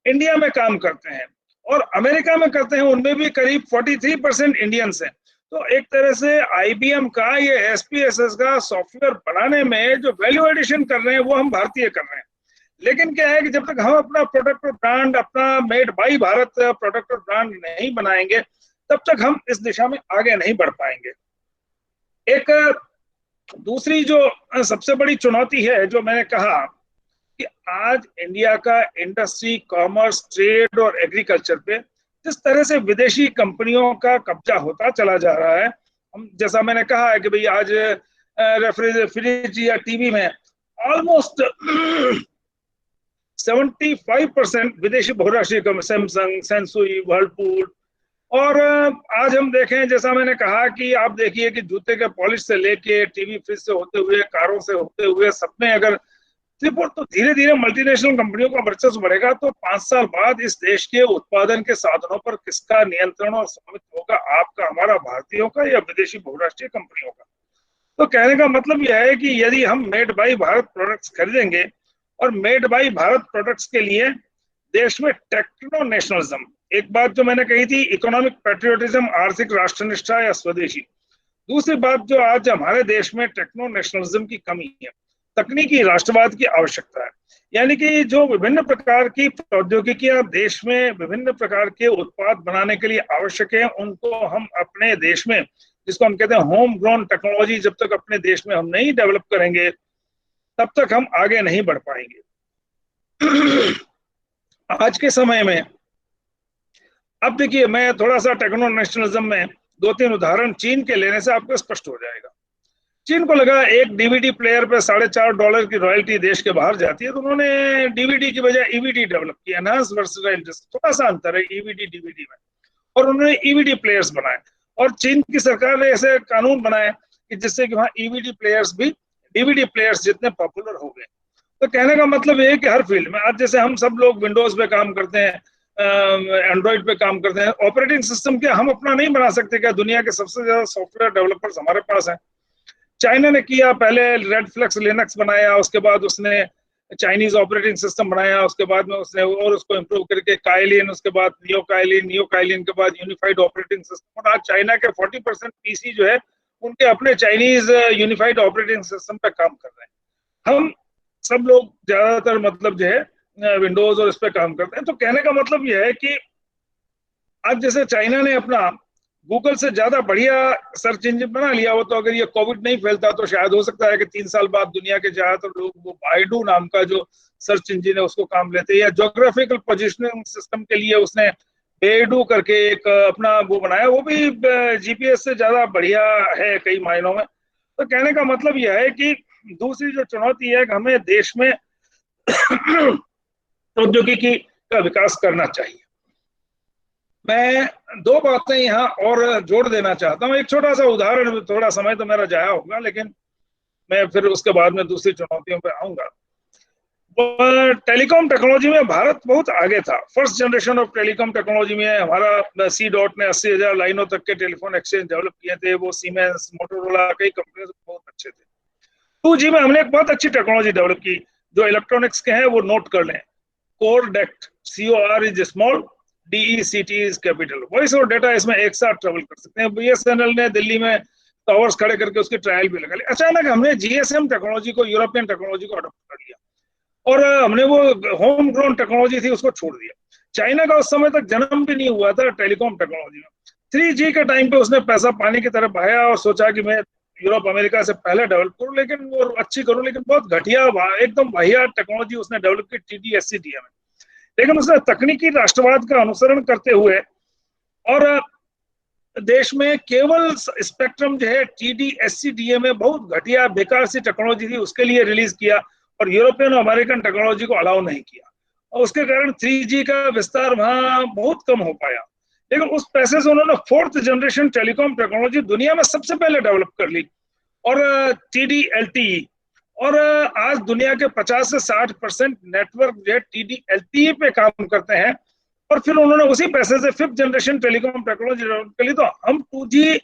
इंडिया में काम करते हैं, और अमेरिका में करते हैं, उनमें भी करीब 43% इंडियंस हैं। तो एक तरह से IBM का ये SPSS का सॉफ्टवेयर बनाने में जो वैल्यू एडिशन कर रहे हैं, वो हम भारतीय कर रहे हैं। लेकिन क्या है कि जब तक हम अपना प्रोडक्ट और ब्रांड, अपना मेड बाय भारत प्रोडक्ट और ब्रांड नहीं बनाएंगे, तब तक हम इस दिशा में आगे नहीं बढ़ पाएंगे। एक दूसरी जो सबसे बड़ी चुनौती है, जो मैंने कहा कि आज इंडिया का इंडस्ट्री, कॉमर्स, ट्रेड और एग्रीकल्चर पे जिस तरह से विदेशी कंपनियों का कब्जा होता चला जा रहा है, हम जैसा मैंने कहा है कि भाई आज फ्रिज या टीवी में ऑलमोस्ट 75% विदेशी बहुराष्ट्रीय कंपनी, सैमसंग, सेंसुई, वर्लपूल। और आज हम देखें, जैसा मैंने कहा कि आप देखिए कि जूते के पॉलिश से लेके टीवी फ्रिज से होते हुए, कारों से होते हुए, सब में अगर तो धीरे धीरे मल्टीनेशनल कंपनियों का वर्चस्व बढ़ेगा, तो 5 साल बाद इस देश के उत्पादन के साधनों पर किसका नियंत्रण और स्वामित्व होगा? आपका, हमारा, भारतीयों का, या विदेशी बहुराष्ट्रीय कंपनियों का? तो कहने का मतलब यह है कि यदि हम मेड बाई भारत प्रोडक्ट्स खरीदेंगे, और मेड बाई भारत प्रोडक्ट्स के लिए देश में टेक्नो नेशनलिज्म, एक बात जो मैंने कही थी, इकोनॉमिक पैट्रियोटिज्म, आर्थिक राष्ट्रनिष्ठा या स्वदेशी। दूसरी बात जो आज हमारे देश में टेक्नो नेशनलिज्म की कमी है, तकनीकी राष्ट्रवाद की आवश्यकता है। यानी कि जो विभिन्न प्रकार की प्रौद्योगिकियां देश में विभिन्न प्रकार के उत्पाद बनाने के लिए आवश्यक है, उनको हम अपने देश में, जिसको हम कहते हैं होम ग्रोन टेक्नोलॉजी, जब तक अपने देश में हम नहीं डेवलप करेंगे, तब तक हम आगे नहीं बढ़ पाएंगे। आज के समय में अब देखिए, मैं थोड़ा सा टेक्नो नेशनलिज्म में 2-3 उदाहरण चीन के लेने से आपको स्पष्ट हो जाएगा। चीन को लगा एक डीवीडी प्लेयर पे $4.5 की रॉयल्टी देश के बाहर जाती है, तो उन्होंने डीवीडी की बजाय ईवीडी डेवलप किया, एनहांस वर्सेटाइल डिस्क। थोड़ा सा अंतर है ईवीडी डीवीडी में, और उन्होंने ईवीडी प्लेयर्स बनाए। और चीन की सरकार ने ऐसे कानून बनाए कि जिससे कि वहाँ ईवीडी प्लेयर्स भी डीवीडी प्लेयर्स जितने पॉपुलर हो गए। तो कहने का मतलब ये है कि हर फील्ड में आज, जैसे हम सब लोग विंडोज पे काम करते हैं, एंड्रॉइड पे काम करते हैं, ऑपरेटिंग सिस्टम क्या हम अपना नहीं बना सकते क्या? दुनिया के सबसे ज्यादा सॉफ्टवेयर डेवलपर्स हमारे पास हैं। चाइना ने किया, पहले रेडफ्लेक्स लिनक्स बनाया, उसके बाद उसने चाइनीज ऑपरेटिंग सिस्टम बनाया, उसके बाद में उसने और उसको इम्प्रूव करके काइलिन, उसके बाद नियो काइलिन के बाद यूनिफाइड ऑपरेटिंग सिस्टम। और आज चाइना के 40% पीसी जो है उनके अपने चाइनीज यूनिफाइड ऑपरेटिंग सिस्टम पे काम कर रहे हैं। हम सब लोग ज्यादातर मतलब जो है विंडोज और इस पे काम करते हैं। तो कहने का मतलब यह है कि आज जैसे चाइना ने अपना गूगल से ज्यादा बढ़िया सर्च इंजन बना लिया हो, तो अगर ये कोविड नहीं फैलता तो शायद हो सकता है कि 3 साल बाद दुनिया के ज्यादातर लोग वो बाइडू नाम का जो सर्च इंजन है उसको काम लेते हैं। या ज्योग्राफिकल पोजिशनिंग सिस्टम के लिए उसने बेडू करके एक अपना वो बनाया, वो भी जीपीएस से ज्यादा बढ़िया है कई मायनों में। तो कहने का मतलब यह है कि दूसरी जो चुनौती है कि हमें देश में प्रौद्योगिकी का विकास करना चाहिए। मैं 2 बातें यहाँ और जोड़ देना चाहता हूँ। एक छोटा सा उदाहरण, थोड़ा समय तो मेरा जाया होगा, लेकिन मैं फिर उसके बाद में दूसरी चुनौतियों पे आऊंगा। टेलीकॉम टेक्नोलॉजी में भारत बहुत आगे था। First generation of telecom technology में हमारा सी डॉट ने 80,000 लाइनों तक के टेलीफोन एक्सचेंज डेवलप किए थे। वो सीमेंस, मोटोरोला, कई कंपनियों से बहुत अच्छे थे। 2G में हमने एक बहुत अच्छी टेक्नोलॉजी डेवलप की, जो इलेक्ट्रॉनिक्स के हैं वो नोट कर लें, core decked, COR is small, DECT is capital. Voice और डेटा इसमें एक साथ ट्रेवल कर सकते हैं। BSNL ने दिल्ली में टावर्स खड़े करके उसकी ट्रायल भी लगा ली। अचानक हमने GSM टेक्नोलॉजी को, यूरोपियन टेक्नोलॉजी को अडॉप्ट कर लिया, और हमने वो होम ग्रोन टेक्नोलॉजी थी उसको छोड़ दिया। चाइना का उस समय तक जन्म भी नहीं हुआ था टेलीकॉम टेक्नोलॉजी में। 3G के टाइम पे उसने पैसा पानी की तरफ बहाया और सोचा कि मैं यूरोप अमेरिका से पहले डेवलप करूं, लेकिन वो अच्छी करूं, लेकिन बहुत घटिया, एकदम वाहियात टेक्नोलॉजी उसने डेवलप की TD-SCDA में। लेकिन उसने तकनीकी राष्ट्रवाद का अनुसरण करते हुए और देश में केवल स्पेक्ट्रम जो है TD-SCDA में बहुत घटिया बेकार सी टेक्नोलॉजी थी, उसके लिए रिलीज किया, और यूरोपियन और अमेरिकन टेक्नोलॉजी को अलाउ नहीं किया, और उसके कारण 3G का विस्तार वहां बहुत कम हो पाया। लेकिन उस पैसे से उन्होंने 4th जनरेशन टेलीकॉम टेक्नोलॉजी दुनिया में सबसे पहले डेवलप कर ली, और TD-LTE। और आज दुनिया के 50 से 60% नेटवर्क जो है TD-LTE पे काम करते हैं। और फिर उन्होंने उसी पैसे से 5th generation telecom technology develop कर ली। तो हम 2G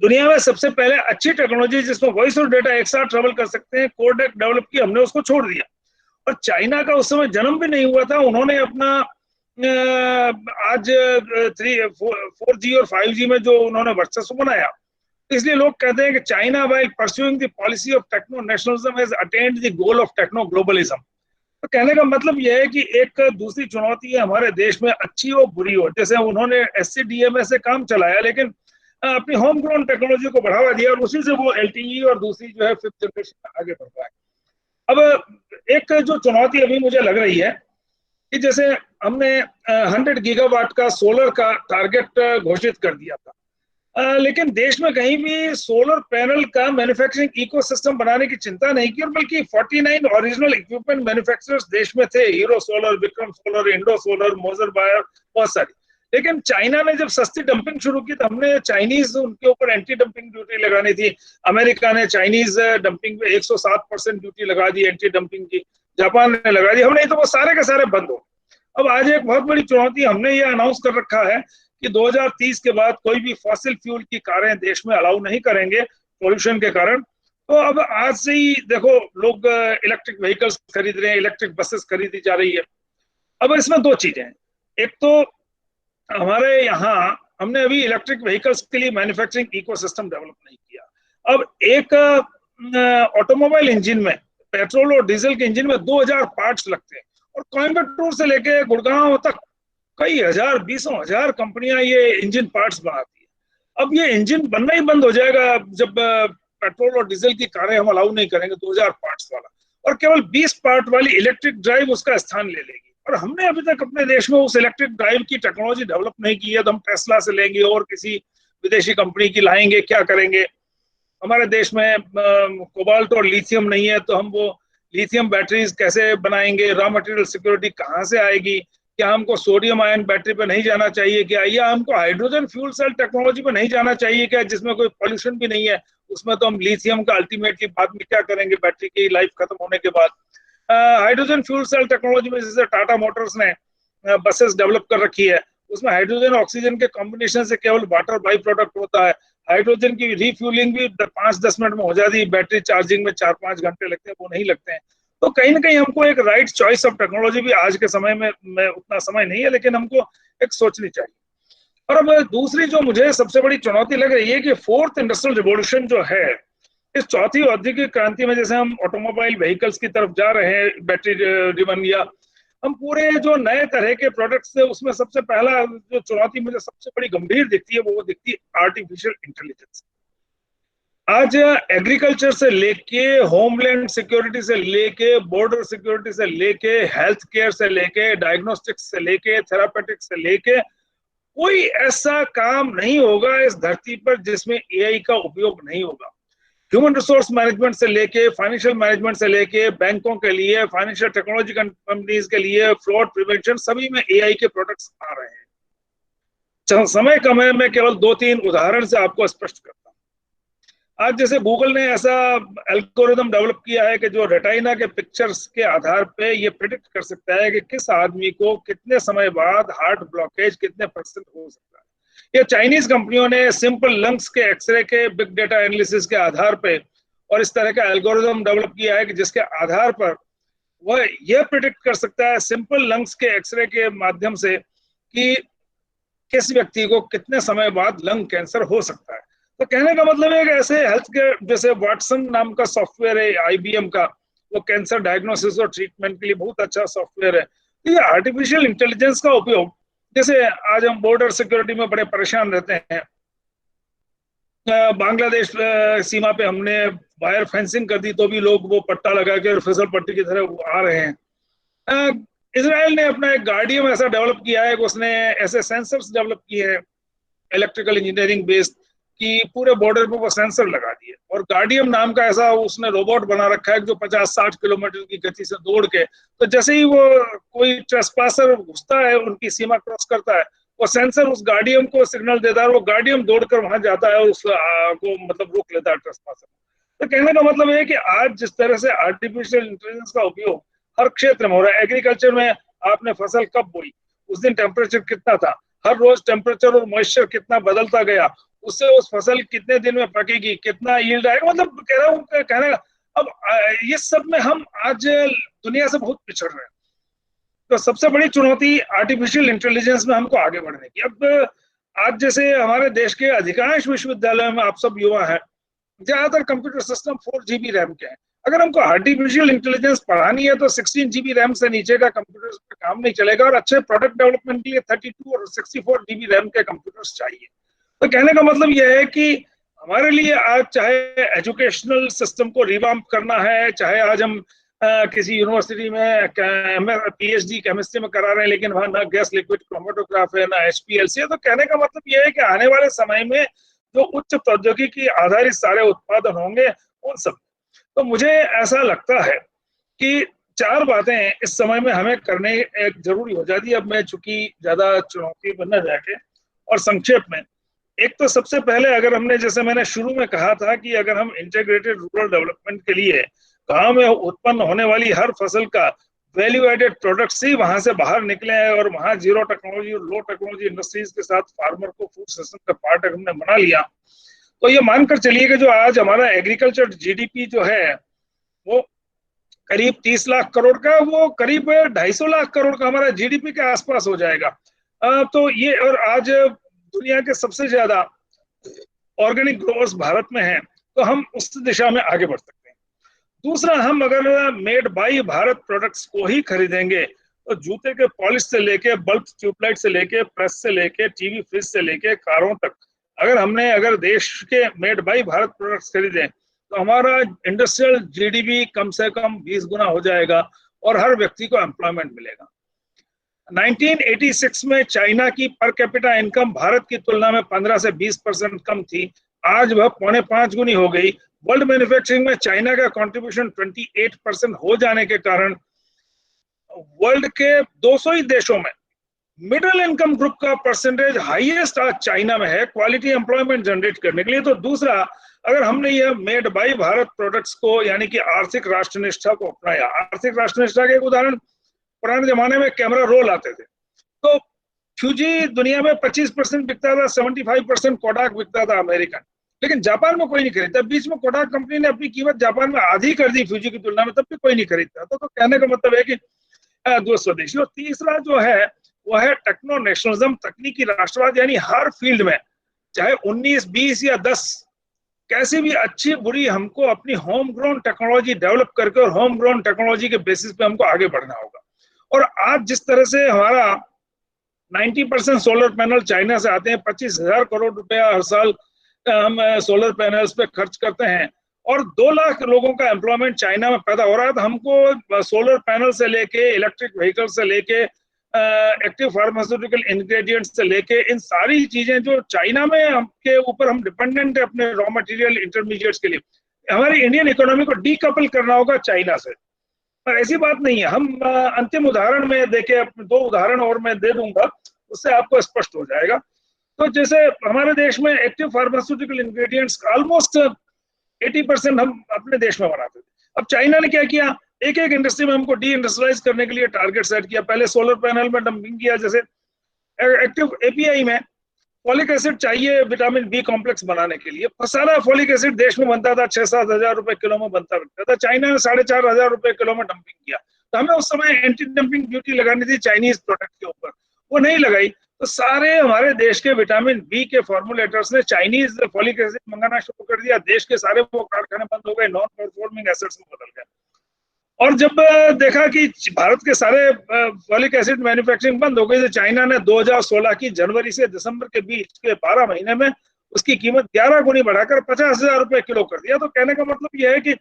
दुनिया में सबसे पहले अच्छी टेक्नोलॉजी जिसमें वॉइस और डेटा एक साथ ट्रेवल कर सकते हैं, कोडेक डेवलप की, हमने उसको छोड़ दिया। और चाइना का उस समय जन्म भी नहीं हुआ था, उन्होंने अपना आज 4G और 5G में जो उन्होंने वर्चस्व बनाया, इसलिए लोग कहते हैं कि China while pursuing the policy of techno nationalism has attend the goal of techno globalism. तो कहने का मतलब यह है कि एक दूसरी चुनौती है हमारे देश में, अच्छी हो बुरी हो। जैसे उन्होंने SCDA में से काम चलाया, लेकिन अपनी होम ग्रोन टेक्नोलॉजी को बढ़ावा दिया, और उसी से वो LTE और दूसरी जो है 5th जनरेशन आगे बढ़ पाए। अब एक जो चुनौती अभी मुझे लग रही है कि जैसे हमने 100 गीगावाट का सोलर का टारगेट घोषित कर दिया था, लेकिन देश में कहीं भी सोलर पैनल का मैन्युफैक्चरिंग इकोसिस्टम बनाने की चिंता नहीं की, और बल्कि 49 ओरिजिनल इक्विपमेंट मैन्युफैक्चरर्स देश में थे, hero solar, Vikram solar, Indo solar, मोजर बायर, बहुत सारी। लेकिन चाइना ने जब सस्ती डंपिंग शुरू की तो हमने चाइनीज उनके ऊपर एंटी डंपिंग ड्यूटी लगानी थी। अमेरिका ने चाइनीज डंपिंग पे 107% ड्यूटी लगा दी एंटी डंपिंग की, जापान ने लगा दी, हमने तो वो सारे के सारे बंद हो। अब आज एक बहुत बड़ी चुनौती, हमने ये अनाउंस कर रखा है कि 2030 के बाद कोई भी फॉसिल फ्यूल की कारें देश में अलाउ नहीं करेंगे पोल्यूशन के कारण। तो अब आज से ही देखो लोग इलेक्ट्रिक व्हीकल्स खरीद रहे हैं, इलेक्ट्रिक बसेस खरीदी जा रही है। अब इसमें दो चीजें हैं, एक तो हमारे यहाँ हमने अभी इलेक्ट्रिक व्हीकल्स के लिए मैन्युफैक्चरिंग इकोसिस्टम डेवलप नहीं किया। अब एक ऑटोमोबाइल इंजन में, पेट्रोल और डीजल के इंजन में 2000 पार्ट्स लगते हैं, और कोयम्बटूर से लेके गुड़गांव तक कई हजार, बीसों हजार कंपनियां ये इंजन पार्ट्स बनाती है। अब ये इंजन बनना ही बंद हो जाएगा जब पेट्रोल और डीजल की कारें हम अलाउ नहीं करेंगे 2000 पार्ट्स वाला, और केवल 20 पार्ट वाली इलेक्ट्रिक ड्राइव उसका स्थान ले लेगी। और हमने अभी तक अपने देश में उस इलेक्ट्रिक ड्राइव की टेक्नोलॉजी डेवलप नहीं की है, तो हम टेस्ला से लेंगे और किसी विदेशी कंपनी की लाएंगे, क्या करेंगे? हमारे देश में कोबाल्ट और लिथियम नहीं है, तो हम वो लिथियम बैटरीज कैसे बनाएंगे? रॉ मटेरियल सिक्योरिटी कहाँ से आएगी? क्या हमको सोडियम आयन बैटरी पे नहीं जाना चाहिए क्या? या हमको हाइड्रोजन फ्यूल सेल टेक्नोलॉजी पे नहीं जाना चाहिए क्या, जिसमें कोई पॉल्यूशन भी नहीं है? उसमें तो हम लिथियम का अल्टीमेटली बाद में क्या करेंगे बैटरी की लाइफ खत्म होने के बाद? हाइड्रोजन फ्यूल सेल टेक्नोलॉजी में जैसे टाटा मोटर्स ने बसेस डेवलप कर रखी है, उसमें हाइड्रोजन ऑक्सीजन के कॉम्बिनेशन से केवल वाटर बाई प्रोडक्ट होता है। हाइड्रोजन की रिफ्यूलिंग भी 5-10 मिनट में हो जाती है, बैटरी चार्जिंग में 4-5 घंटे लगते हैं, वो नहीं लगते हैं। तो कहीं ना कहीं हमको एक राइट चॉइस ऑफ टेक्नोलॉजी भी आज के समय में उतना समय नहीं है, लेकिन हमको एक सोचनी चाहिए। और अब दूसरी जो मुझे सबसे बड़ी चुनौती लग रही है कि फोर्थ इंडस्ट्रियल रिवॉल्यूशन जो है, इस चौथी औद्योगिक क्रांति में जैसे हम ऑटोमोबाइल व्हीकल्स की तरफ जा रहे हैं, बैटरी ड्रिवन, या हम पूरे जो नए तरह के प्रोडक्ट्स थे, उसमें सबसे पहला जो चुनौती मुझे सबसे बड़ी गंभीर दिखती है वो दिखती है आर्टिफिशियल इंटेलिजेंस। आज एग्रीकल्चर से लेके, होमलैंड सिक्योरिटी से लेके, बॉर्डर सिक्योरिटी से लेके, हेल्थ केयर से लेके, डायग्नोस्टिक्स से लेके, थेरापेटिक्स से लेके, कोई ऐसा काम नहीं होगा इस धरती पर जिसमें एआई का उपयोग नहीं होगा। ह्यूमन रिसोर्स मैनेजमेंट से लेके, फाइनेंशियल मैनेजमेंट से लेके, बैंकों के लिए, फाइनेंशियल टेक्नोलॉजी कंपनीज के लिए, फ्रॉड प्रिवेंशन, सभी में एआई के प्रोडक्ट्स आ रहे हैं। समय कम है, मैं केवल 2-3 उदाहरण से आपको स्पष्ट करता हूं। आज जैसे गूगल ने ऐसा एल्गोरिदम डेवलप किया है कि जो रेटाइना के पिक्चर्स के आधार पे ये प्रिडिक्ट कर सकता है कि किस आदमी को कितने समय बाद हार्ट ब्लॉकेज कितने % हो सकता है। ये चाइनीज कंपनियों ने सिंपल लंग्स के एक्सरे के बिग डेटा एनालिसिस के आधार पे और इस तरह का एल्गोरिदम डेवलप किया है कि जिसके आधार पर वह यह प्रिडिक्ट कर सकता है सिंपल लंग्स के एक्सरे के माध्यम से कि किस व्यक्ति को कितने समय बाद लंग कैंसर हो सकता है। तो कहने का मतलब है कि ऐसे हेल्थ केयर, जैसे वाटसन नाम का सॉफ्टवेयर है आईबीएम का, वो कैंसर डायग्नोसिस और ट्रीटमेंट के लिए बहुत अच्छा सॉफ्टवेयर है। तो ये आर्टिफिशियल इंटेलिजेंस का उपयोग, जैसे आज हम बॉर्डर सिक्योरिटी में बड़े परेशान रहते हैं, बांग्लादेश सीमा पे हमने वायर फेंसिंग कर दी तो भी लोग वो पट्टा लगा के फिसल पट्टी की तरह आ रहे हैं। इजराइल ने अपना एक गार्डियम ऐसा डेवलप किया है कि उसने ऐसे सेंसर्स डेवलप किए हैं इलेक्ट्रिकल इंजीनियरिंग बेस्ड, कि पूरे बॉर्डर पे वो सेंसर लगा दिए, और गार्डियम नाम का ऐसा उसने रोबोट बना रखा है जो 50-60 किलोमीटर की गति से दौड़ के, तो जैसे ही वो कोई ट्रेसपासर घुसता है, उनकी सीमा क्रॉस करता है, वो सेंसर उस गार्डियम को सिग्नल देता है, वो गार्डियम दौड़कर वहां जाता है और उस को मतलब रोक लेता है ट्रेसपासर। तो कहने का मतलब है कि आज जिस तरह से आर्टिफिशियल इंटेलिजेंस का उपयोग हर क्षेत्र में हो रहा है, एग्रीकल्चर में आपने फसल कब बोई, उस दिन टेम्परेचर कितना था, हर रोज टेम्परेचर और मॉइस्चर कितना बदलता गया, उससे उस फसल कितने दिन में पकेगी, कितना यील्ड आएगा, मतलब कह रहा हूँ कहने का। अब ये सब में हम आज दुनिया से बहुत पिछड़ रहे हैं। तो सबसे बड़ी चुनौती आर्टिफिशियल इंटेलिजेंस में हमको आगे बढ़ने की। अब आज जैसे हमारे देश के अधिकांश विश्वविद्यालयों में आप सब युवा हैं, ज्यादातर कंप्यूटर सिस्टम 4 GB रैम के हैं। अगर हमको आर्टिफिशियल इंटेलिजेंस पढ़ानी है तो 16 GB रैम से नीचे का कंप्यूटर पर काम नहीं चलेगा, और अच्छे प्रोडक्ट डेवलपमेंट के लिए 32 और 64 GB रैम के कंप्यूटर्स चाहिए। तो कहने का मतलब यह है कि हमारे लिए आज चाहे एजुकेशनल सिस्टम को रिवाम्प करना है, चाहे आज हम किसी यूनिवर्सिटी में PhD केमिस्ट्री में करा रहे हैं लेकिन वहां ना गैस लिक्विड क्रोमेटोग्राफ है ना HPLC है, तो कहने का मतलब यह है कि आने वाले समय में जो उच्च प्रौद्योगिकी आधारित सारे उत्पादन होंगे उन सब। तो मुझे ऐसा लगता है कि 4 बातें इस समय में हमें करने एक जरूरी हो जाती है। अब मैं चूंकि ज्यादा चुनौती पर न जाके और संक्षेप में, एक तो सबसे पहले अगर हमने, जैसे मैंने शुरू में कहा था कि अगर हम इंटीग्रेटेड रूरल डेवलपमेंट के लिए गांव में उत्पन्न होने वाली हर फसल का वैल्यू एडेड प्रोडक्ट्स ही वहां से बाहर निकले हैं और वहां जीरो टेक्नोलॉजी और लो टेक्नोलॉजी इंडस्ट्रीज के साथ फार्मर को फूड सिस्टम का पार्ट हमने बना लिया, तो ये मानकर चलिए कि जो आज हमारा एग्रीकल्चर जीडीपी जो है वो करीब 30 लाख करोड़ का, वो करीब 250 लाख करोड़ का हमारा जीडीपी के आसपास हो जाएगा। तो ये, और आज दुनिया के सबसे ज्यादा ऑर्गेनिक ग्रोवर्स भारत में हैं, तो हम उस दिशा में आगे बढ़ सकते हैं। दूसरा, हम अगर मेड बाई भारत प्रोडक्ट्स को ही खरीदेंगे तो जूते के पॉलिश से लेके बल्ब ट्यूबलाइट से लेके प्रेस से लेके टीवी फ्रिज से लेके कारों तक, अगर देश के मेड बाई भारत प्रोडक्ट्स खरीदें तो हमारा इंडस्ट्रियल जीडीपी कम से कम 20 गुना हो जाएगा और हर व्यक्ति को एम्प्लॉयमेंट मिलेगा। 1986 में चाइना की पर कैपिटा इनकम भारत की तुलना में 15 से 20% कम थी, आज वह 4.5 गुनी हो गई। वर्ल्ड मैन्युफैक्चरिंग में चाइना का कंट्रीब्यूशन 28% हो जाने के कारण वर्ल्ड के 200 ही देशों में मिडिल इनकम ग्रुप का परसेंटेज हाईएस्ट आज चाइना में है क्वालिटी एम्प्लॉयमेंट जनरेट करने के लिए। तो दूसरा, अगर हमने यह मेड बाई भारत प्रोडक्ट्स को यानी कि आर्थिक राष्ट्रनिष्ठा को अपनाया, आर्थिक राष्ट्रनिष्ठा का एक उदाहरण, पुराने जमाने में कैमरा रोल आते थे, तो फ्यूजी दुनिया में 25% बिकता था, 75% कोडाक बिकता था अमेरिकन, लेकिन जापान में कोई नहीं खरीदता। बीच में कोडाक कंपनी ने अपनी कीमत जापान में आधी कर दी फ्यूजी की तुलना में, तब भी कोई नहीं खरीदता। तो कहने का मतलब है कि दो स्वदेशी। और तीसरा जो है वो है टेक्नो नेशनलिज्म, तकनीकी राष्ट्रवाद, यानी हर फील्ड में चाहे 19, 20 या 10 कैसी भी अच्छी बुरी हमको अपनी होम ग्रोन टेक्नोलॉजी डेवलप करके और होम ग्रोन टेक्नोलॉजी के बेसिस पे हमको आगे बढ़ना होगा। और आज जिस तरह से हमारा 90% सोलर पैनल चाइना से आते हैं, 25,000 करोड़ रुपया हर साल हम सोलर पैनल्स पे खर्च करते हैं और 2 लाख लोगों का एम्प्लॉयमेंट चाइना में पैदा हो रहा है। तो हमको सोलर पैनल से लेके इलेक्ट्रिक व्हीकल से लेके एक्टिव फार्मास्यूटिकल इंग्रेडिएंट्स से लेके इन सारी चीजें जो चाइना में के ऊपर हम डिपेंडेंट है अपने रॉ मटेरियल इंटरमीडिएट्स के लिए, हमारी इंडियन इकोनॉमी को डीकपल करना होगा चाइना से। पर ऐसी बात नहीं है। हम अंतिम उदाहरण में देखे, 2 उदाहरण और मैं दे दूंगा, उससे आपको स्पष्ट हो जाएगा। तो जैसे हमारे देश में एक्टिव फार्मास्यूटिकल इंग्रेडिएंट्स ऑलमोस्ट 80% हम अपने देश में बनाते थे। अब चाइना ने क्या किया, एक एक इंडस्ट्री में हमको डी इंडस्ट्रियलाइज करने के लिए टारगेट सेट किया। पहले सोलर पैनल में डंपिंग किया, जैसे एक्टिव एपीआई में फॉलिक एसिड चाहिए विटामिन बी कॉम्प्लेक्स बनाने के लिए, सारा फॉलिक एसिड देश में बनता था, 6-7 हजार रुपए किलो में बनता था। चाइना ने 4,500 रुपए किलो में डंपिंग किया। तो हमें उस समय एंटी डंपिंग ड्यूटी लगानी थी चाइनीज प्रोडक्ट के ऊपर, वो नहीं लगाई। तो सारे हमारे देश के विटामिन बी के फॉर्मुलेटर्स ने चाइनीज फॉलिक एसिड मंगाना शुरू कर दिया। देश के सारे वो कारखाने बंद हो गए, नॉन परफॉर्मिंग एसेट्स में बदल गए। और जब देखा कि भारत के सारे फॉलिक एसिड मैन्युफैक्चरिंग बंद हो गई, तो चाइना ने 2016 की जनवरी से दिसंबर के बीच के 12 महीने में उसकी कीमत 11 गुनी बढ़ाकर 50,000 रुपए किलो कर दिया। तो कहने का मतलब यह है कि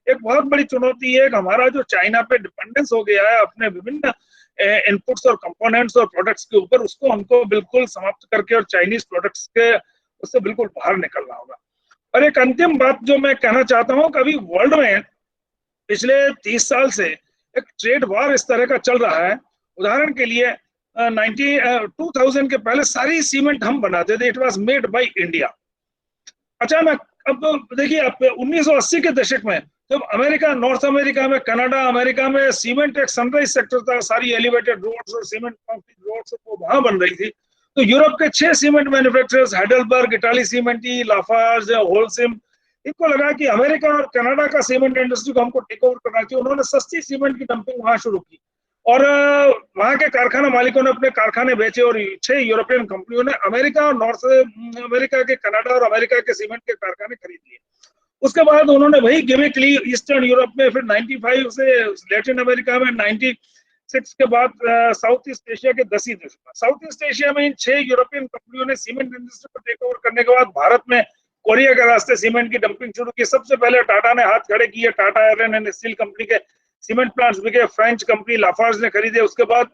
एक बहुत बड़ी चुनौती है कि हमारा जो चाइना पे डिपेंडेंस हो गया है अपने विभिन्न इनपुट्स और कंपोनेंट्स और प्रोडक्ट्स के ऊपर, उसको हमको बिल्कुल समाप्त करके और चाइनीज प्रोडक्ट्स के उससे बिल्कुल बाहर निकलना होगा। और एक अंतिम बात जो मैं कहना चाहता हूँ, कभी वर्ल्ड में पिछले 30 साल से एक ट्रेड वॉर इस तरह का चल रहा है। उदाहरण के लिए 2000 के पहले सारी सीमेंट हम बनाते थे, it was made by India. अचानक अब देखिए, आप 1980 के दशक में जब अमेरिका, नॉर्थ अमेरिका में, कनाडा, अमेरिका में सीमेंट एक सनराइज सेक्टर था, सारी एलिवेटेड रोड्स और सीमेंट कंक्रीट रोड्स वो वहां बन रही थी। तो यूरोप के 6 cement manufacturers, Heidelberg, Italcementi, Lafarge, Holcim, इनको लगा कि अमेरिका और कनाडा का सीमेंट इंडस्ट्री को हमको टेक ओवर करना चाहिए। उन्होंने सस्ती सीमेंट की डंपिंग वहां शुरू की और वहां के कारखाना मालिकों ने अपने कारखाने बेचे और 6 यूरोपियन कंपनियों ने अमेरिका और नॉर्थ अमेरिका के, कनाडा और अमेरिका के सीमेंट के कारखाने खरीद लिए। उसके बाद उन्होंने वही गिमिक ली ईस्टर्न यूरोप में, फिर 95 से लैटिन अमेरिका में, 96 के बाद साउथ ईस्ट एशिया के 10 ही देशों में। साउथ ईस्ट एशिया में इन 6 यूरोपियन कंपनियों ने सीमेंट इंडस्ट्री को टेक ओवर करने के बाद भारत में कोरिया के रास्ते सीमेंट की डंपिंग शुरू की। सबसे पहले टाटा ने हाथ खड़े किए, Tata iron and steel company के सीमेंट प्लांट्स बिके, फ्रेंच कंपनी लाफार्ज ने खरीदे। उसके बाद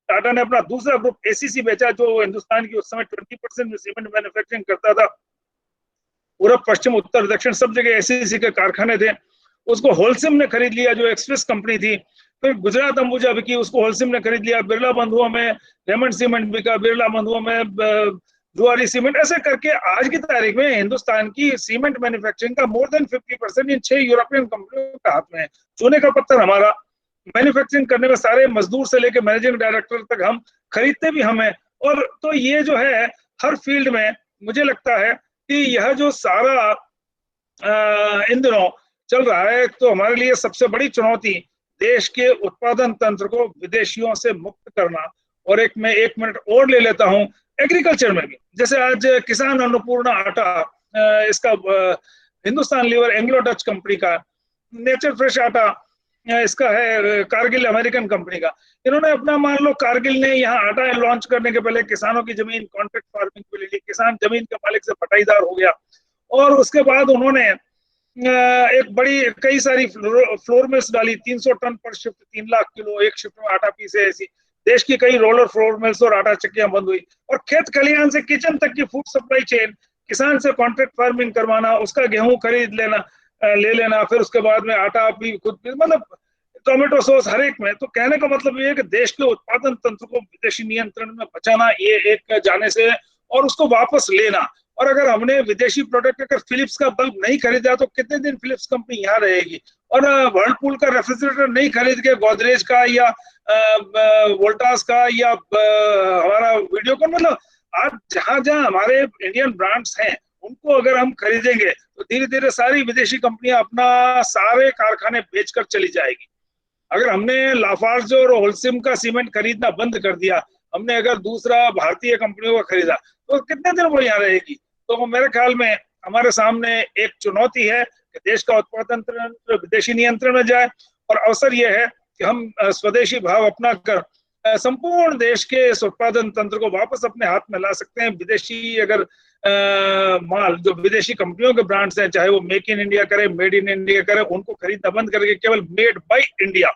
टाटा ने अपना दूसरा ग्रुप एसीसी बेचा, जो हिंदुस्तान की उस समय 20% में सीमेंट मैन्युफैक्चरिंग करता था। पूरब पश्चिम उत्तर दक्षिण सब जगह एसीसी के कारखाने थे। उसको होलसिम ने खरीद लिया, जो एक्सप्रेस कंपनी थी। फिर गुजरात अंबुजा बिकी, उसको होलसिम ने खरीद लिया। बिरला बंधुओं में रेमंड सीमेंट बिका, बिरला बंधुओं में जुआरी सीमेंट। ऐसे करके आज की तारीख में हिंदुस्तान की सीमेंट मैन्युफैक्चरिंग का मोर देन 50% इन 6 यूरोपियन कंपनियों के हाथ में है। सोने का पत्थर हमारा, मैन्युफैक्चरिंग करने में सारे मजदूर से लेकर मैनेजिंग डायरेक्टर तक हम, खरीदते भी हमें। और तो ये जो है हर फील्ड में मुझे लगता है कि यह जो सारा इन दिनों चल रहा है, तो हमारे लिए सबसे बड़ी चुनौती देश के उत्पादन तंत्र को विदेशियों से मुक्त करना। और मैं 1 मिनट और ले लेता हूं एग्रीकल्चर में भी। जैसे आज किसान अन्नपूर्णा आटा, इसका Hindustan Lever Anglo Dutch company का, नेचर फ्रेश आटा इसका है कारगिल अमेरिकन कंपनी का। इन्होंने अपना, मान लो कारगिल ने यहाँ आटा लॉन्च करने के पहले किसानों की जमीन कॉन्ट्रैक्ट फार्मिंग पे ले ली, किसान जमीन के मालिक से बटाईदार हो गया। और उसके बाद उन्होंने एक बड़ी कई सारी फ्लोर मिल्स डाली, 300 टन पर शिफ्ट, 3 लाख किलो एक शिफ्ट में आटा पीसे। ऐसी देश की कई रोलर फ्लोर मिल्स और आटा चक्कियां बंद हुई। और खेत खलिहान से किचन तक की फूड सप्लाई चेन, किसान से कॉन्ट्रैक्ट फार्मिंग करवाना, उसका गेहूं खरीद लेना, ले लेना, फिर उसके बाद में आटा भी खुद, मतलब टोमेटो सॉस हर एक में। तो कहने का मतलब ये है कि देश के उत्पादन तंत्र को विदेशी नियंत्रण में बचाना, ये एक जाने से, और उसको वापस लेना। और अगर हमने विदेशी प्रोडक्ट, अगर फिलिप्स का बल्ब नहीं खरीदा तो कितने दिन फिलिप्स कंपनी यहाँ रहेगी? और वर्लपूल का रेफ्रिजरेटर नहीं खरीद के गोदरेज का या वोल्टास का या हमारा वीडियोकॉन, मतलब आज जहां जहां हमारे इंडियन ब्रांड्स हैं उनको अगर हम खरीदेंगे तो धीरे धीरे सारी विदेशी कंपनियां अपना सारे कारखाने बेचकर चली जाएगी। अगर हमने लाफार्ज और होलसिम का सीमेंट खरीदना बंद कर दिया, हमने अगर दूसरा भारतीय कंपनियों का खरीदा, तो कितने दिन वो यहाँ रहेगी? तो मेरे ख्याल में हमारे सामने एक चुनौती है कि देश का उत्पादन तंत्र विदेशी नियंत्रण में जाए, और अवसर यह है कि हम स्वदेशी भाव अपना कर संपूर्ण देश के उत्पादन तंत्र को वापस अपने हाथ में ला सकते हैं। विदेशी अगर माल, जो विदेशी कंपनियों के ब्रांड्स हैं, चाहे वो मेक इन इंडिया करे, मेड इन इंडिया करे, उनको खरीदना बंद करके केवल मेड बाय इंडिया।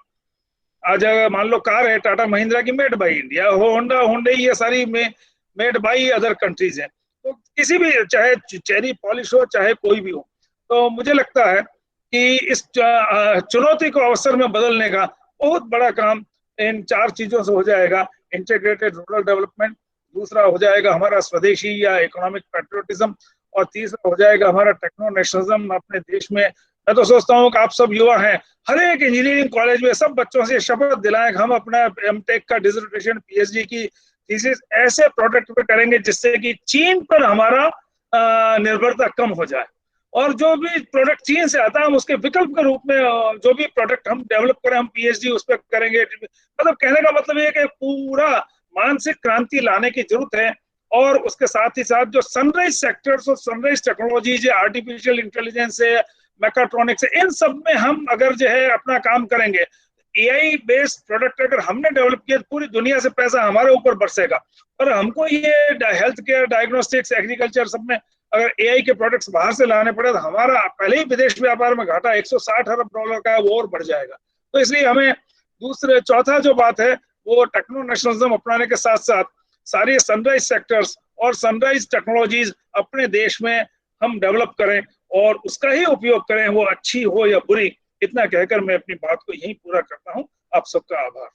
आज मान लो कार है टाटा महिंद्रा की, made by India, Honda Hyundai, ये सारी मेड बाय अदर कंट्रीज है। तो किसी भी, चाहे चेरी पॉलिश हो, चाहे कोई भी हो, तो मुझे लगता है कि इस चुनौती को अवसर में बदलने का बहुत बड़ा काम इन 4 चीजों से हो जाएगा। इंटीग्रेटेड रूरल डेवलपमेंट, दूसरा हो जाएगा हमारा स्वदेशी या इकोनॉमिक पैट्रियोटिज्म, और तीसरा हो जाएगा हमारा टेक्नो नेशनलिज्म अपने देश में। मैं तो सोचता हूँ कि आप सब युवा हैं, हर एक इंजीनियरिंग कॉलेज में सब बच्चों से शपथ दिलाएं कि हम अपना एमटेक का डिसर्टेशन, पीएचडी की थीसिस ऐसे प्रोडक्ट पे करेंगे जिससे कि चीन पर हमारा निर्भरता कम हो जाए। और जो भी प्रोडक्ट चीन से आता है, हम उसके विकल्प के रूप में जो भी प्रोडक्ट हम डेवलप करें, हम पीएचडी उस पर करेंगे। मतलब कहने का मतलब ये है कि पूरा मानसिक क्रांति लाने की जरूरत है। और उसके साथ ही साथ जो सनराइज सेक्टर्स और सनराइज टेक्नोलॉजीज, आर्टिफिशियल इंटेलिजेंस है, मैकाट्रॉनिक्स है, इन सब में हम अगर जो है अपना काम करेंगे, एआई बेस्ड प्रोडक्ट अगर हमने डेवलप किया, पूरी दुनिया से पैसा हमारे ऊपर बरसेगा। और हमको ये हेल्थ केयर, डायग्नोस्टिक्स, एग्रीकल्चर सब में अगर एआई के प्रोडक्ट्स बाहर से लाने पड़े, तो हमारा पहले ही विदेश व्यापार में घाटा $160 अरब का है, वो और बढ़ जाएगा। तो इसलिए हमें चौथा जो बात है, वो टेक्नो नेशनलिज्म अपनाने के साथ साथ सारी सनराइज सेक्टर्स और सनराइज टेक्नोलॉजीज अपने देश में हम डेवलप करें और उसका ही उपयोग करें, वो अच्छी हो या बुरी। इतना कहकर मैं अपनी बात को यहीं पूरा करता हूं। आप सबका आभार।